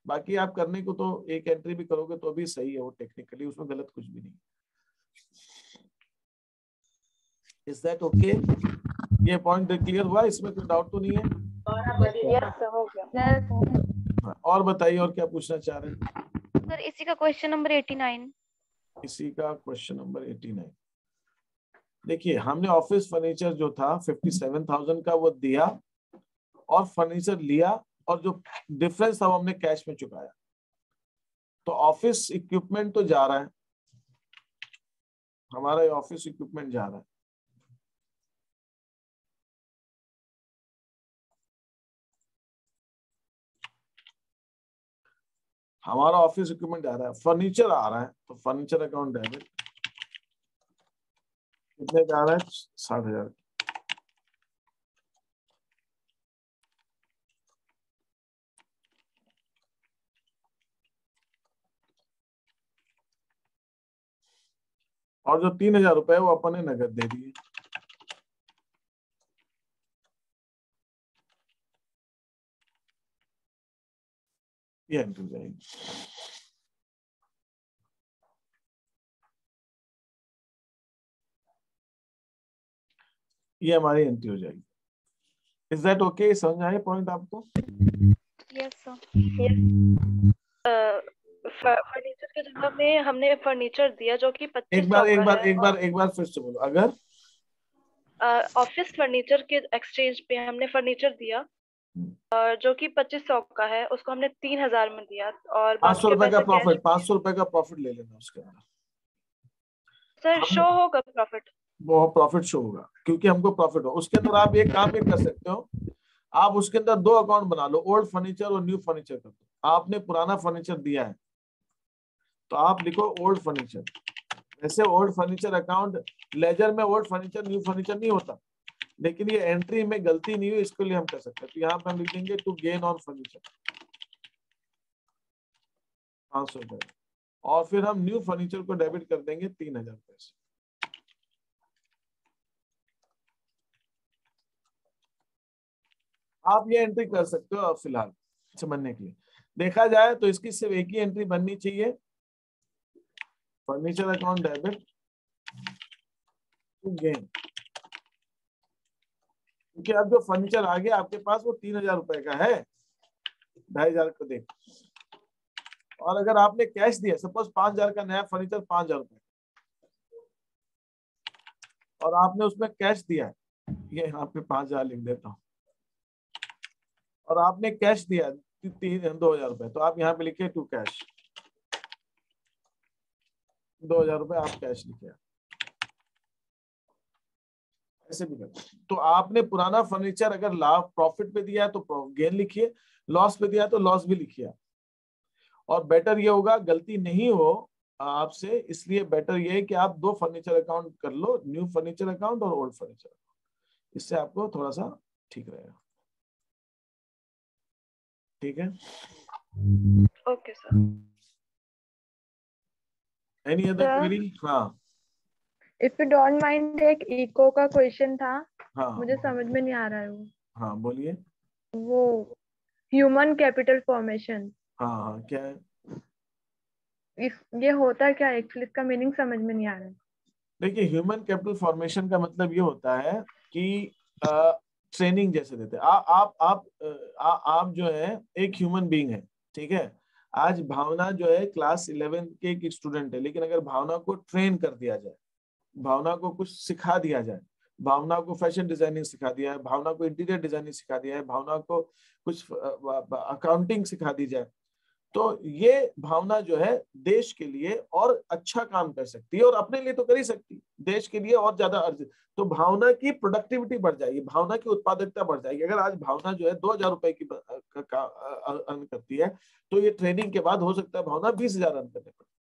बाकी आप करने को तो एक एंट्री भी करोगे तो भी सही है, वो टेक्निकली उसमें गलत कुछ भी नहीं। Is that okay? ये पॉइंट क्लियर हुआ, इसमें कोई डाउट तो नहीं है? हो गया। और बताइए, और क्या पूछना चाह रहे हैं? सर इसी का क्वेश्चन नंबर 89। इसी का क्वेश्चन नंबर 89। देखिए, हमने ऑफिस फर्नीचर जो था 57,000 का वो दिया और फर्नीचर लिया, और जो डिफरेंस था वो हमने कैश में चुकाया। तो ऑफिस इक्विपमेंट तो जा रहा है, हमारा ऑफिस इक्विपमेंट जा रहा है। हमारा ऑफिस इक्विपमेंट जा रहा है, फर्नीचर आ रहा है, तो फर्नीचर अकाउंट डेबिट कितने जा रहा है? 60,000। और जो 3,000 रुपए वो अपन ने नगद दे दिए। ये एंट्री जाएगी। ये हमारी एंट्री हो जाएगी। Is that okay? समझ आए पॉइंट आपको? Yes sir. फर्नीचर के जगह में हमने फर्नीचर दिया जो कि 2500 एक बार फिर से बोलो। अगर ऑफिस फर्नीचर के एक्सचेंज पे हमने फर्नीचर दिया और जो कि 2500 का है, उसको हमने 3,000 में दिया, और 500 रुपए का प्रॉफिट, 500 रुपए का प्रॉफिट ले लेना उसके अंदर। सर शो होगा प्रॉफिट? वो प्रॉफिट शो होगा क्योंकि हमको प्रॉफिट हो। उसके अंदर आप एक काम कर सकते हो, आप उसके अंदर 2 अकाउंट बना लो, ओल्ड फर्नीचर और न्यू फर्नीचर कर दो। आपने पुराना फर्नीचर दिया है तो आप लिखो ओल्ड फर्नीचर। वैसे ओल्ड फर्नीचर अकाउंट लेजर में ओल्ड फर्नीचर न्यू फर्नीचर नहीं होता, लेकिन ये एंट्री में गलती नहीं हुई, इसके लिए हम कर सकते हैं। तो यहाँ पे हम लिख देंगे टू गेन ऑन फर्नीचर 500 रुपए, और फिर हम न्यू फर्नीचर को डेबिट कर देंगे 3,000 रुपए से। आप ये एंट्री कर सकते हो फिलहाल समझने के लिए। देखा जाए तो इसकी सिर्फ एक ही एंट्री बननी चाहिए, furniture account debit to gain, क्योंकि अब जो फर्नीचर आ गया आपके पास वो 3,000 रुपए का है, 2,500 को देख। और अगर आपने कैश दिया, सपोज 5,000 का नया फर्नीचर 5,000 रुपए, और आपने उसमें कैश दिया है, ये यहाँ पे 5,000 लिख देता हूँ, और आपने कैश दिया 2,000 रुपए, तो आप यहाँ पे लिखे टू कैश 2,000 रुपए आप कैश लिखे, ऐसे भी करते। तो आपने पुराना फर्नीचर अगर लाभ प्रॉफिट पे दिया है तो गेन लिखिए, लॉस पे दिया है तो लॉस भी लिखिए। और बेटर ये होगा गलती नहीं हो आपसे, इसलिए बेटर ये है कि आप 2 फर्नीचर अकाउंट कर लो, न्यू फर्नीचर अकाउंट और ओल्ड फर्नीचर अकाउंट। इससे आपको थोड़ा सा ठीक रहेगा। ठीक है, okay sir. Any other query? हाँ, इफ यू डोंट माइंड, एक इको का क्वेश्चन था। हाँ मुझे समझ में नहीं आ रहा है वो। हाँ बोलिए। वो ह्यूमन कैपिटल फॉर्मेशन। हाँ क्या है? ये होता है क्या एक्चुअली? इसका मीनिंग समझ में नहीं आ रहा है। देखिए, ह्यूमन कैपिटल फॉर्मेशन का मतलब ये होता है कि ट्रेनिंग जैसे देते हैं। आप जो है एक ह्यूमन बीइंग है, ठीक है। आज भावना जो है क्लास 11 के एक स्टूडेंट है, लेकिन अगर भावना को ट्रेन कर दिया जाए, भावना को कुछ सिखा दिया जाए, भावना को फैशन डिजाइनिंग सिखा दिया है, भावना को इंटीरियर डिजाइनिंग सिखा दिया है, भावना को कुछ अकाउंटिंग सिखा दी जाए, तो ये भावना जो है देश के लिए और अच्छा काम कर सकती है, और अपने लिए तो कर ही सकती है, देश के लिए और ज्यादा अर्जित। तो भावना की प्रोडक्टिविटी बढ़ जाएगी, भावना की उत्पादकता बढ़ जाएगी। अगर आज भावना जो है 2,000 रुपए की अर्न करती है, तो ये ट्रेनिंग के बाद हो सकता है भावना 20,000 अर्न करने पड़े।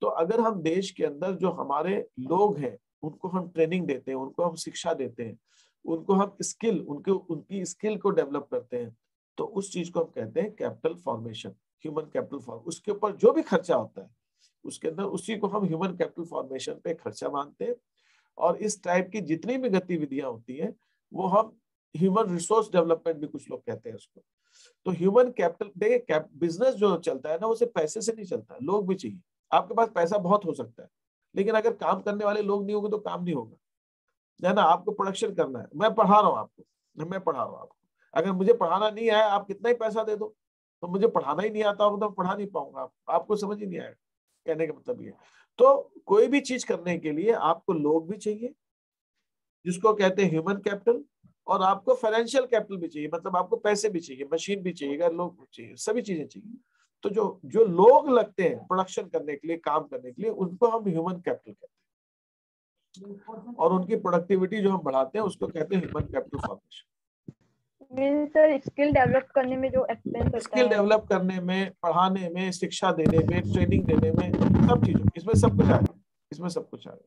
तो अगर हम देश के अंदर जो हमारे लोग हैं उनको हम ट्रेनिंग देते हैं, उनको हम शिक्षा देते हैं, उनको हम स्किल, उनकी स्किल को डेवलप करते हैं, तो उस चीज को हम कहते हैं capital formation, human capital form. उसके ऊपर जो भी खर्चा होता है उसके अंदर, उसी को हम ह्यूमन कैपिटल फॉर्मेशन पे खर्चा मानते हैं। और इस टाइप की जितनी भी गतिविधियां होती हैं वो हम ह्यूमन रिसोर्स डेवलपमेंट भी कुछ लोग कहते हैं उसको। तो ह्यूमन कैपिटल, देखिए बिजनेस जो चलता है ना वो सिर्फ पैसे से नहीं चलता है, लोग भी चाहिए। आपके पास पैसा बहुत हो सकता है, लेकिन अगर काम करने वाले लोग नहीं होंगे तो काम नहीं होगा। है ना, आपको प्रोडक्शन करना है, मैं पढ़ा रहा हूँ आपको, अगर मुझे पढ़ाना नहीं आया, आप कितना ही पैसा दे दो, तो मुझे पढ़ाना ही नहीं आता होगा तो पढ़ा नहीं पाऊंगा, आपको समझ ही नहीं आएगा। कहने का मतलब ये, तो कोई भी चीज करने के लिए आपको लोग भी चाहिए, जिसको कहते हैं ह्यूमन कैपिटल, और आपको फाइनेंशियल कैपिटल भी चाहिए, मतलब आपको पैसे भी चाहिए, मशीन भी चाहिए, लोग भी चाहिए, सभी चीजें चाहिए। तो जो लोग लगते हैं प्रोडक्शन करने के लिए, काम करने के लिए, उनको हम ह्यूमन कैपिटल कहते हैं, और उनकी प्रोडक्टिविटी जो हम बढ़ाते हैं उसको कहते हैं human capital formation. Sir skill develop करने में जो एक्सपेंस होता है, स्किल डेवलप करने में, पढ़ाने में, शिक्षा देने में, ट्रेनिंग देने में, सब चीजों, इसमें सब कुछ आएगा, इसमें सब कुछ आएगा।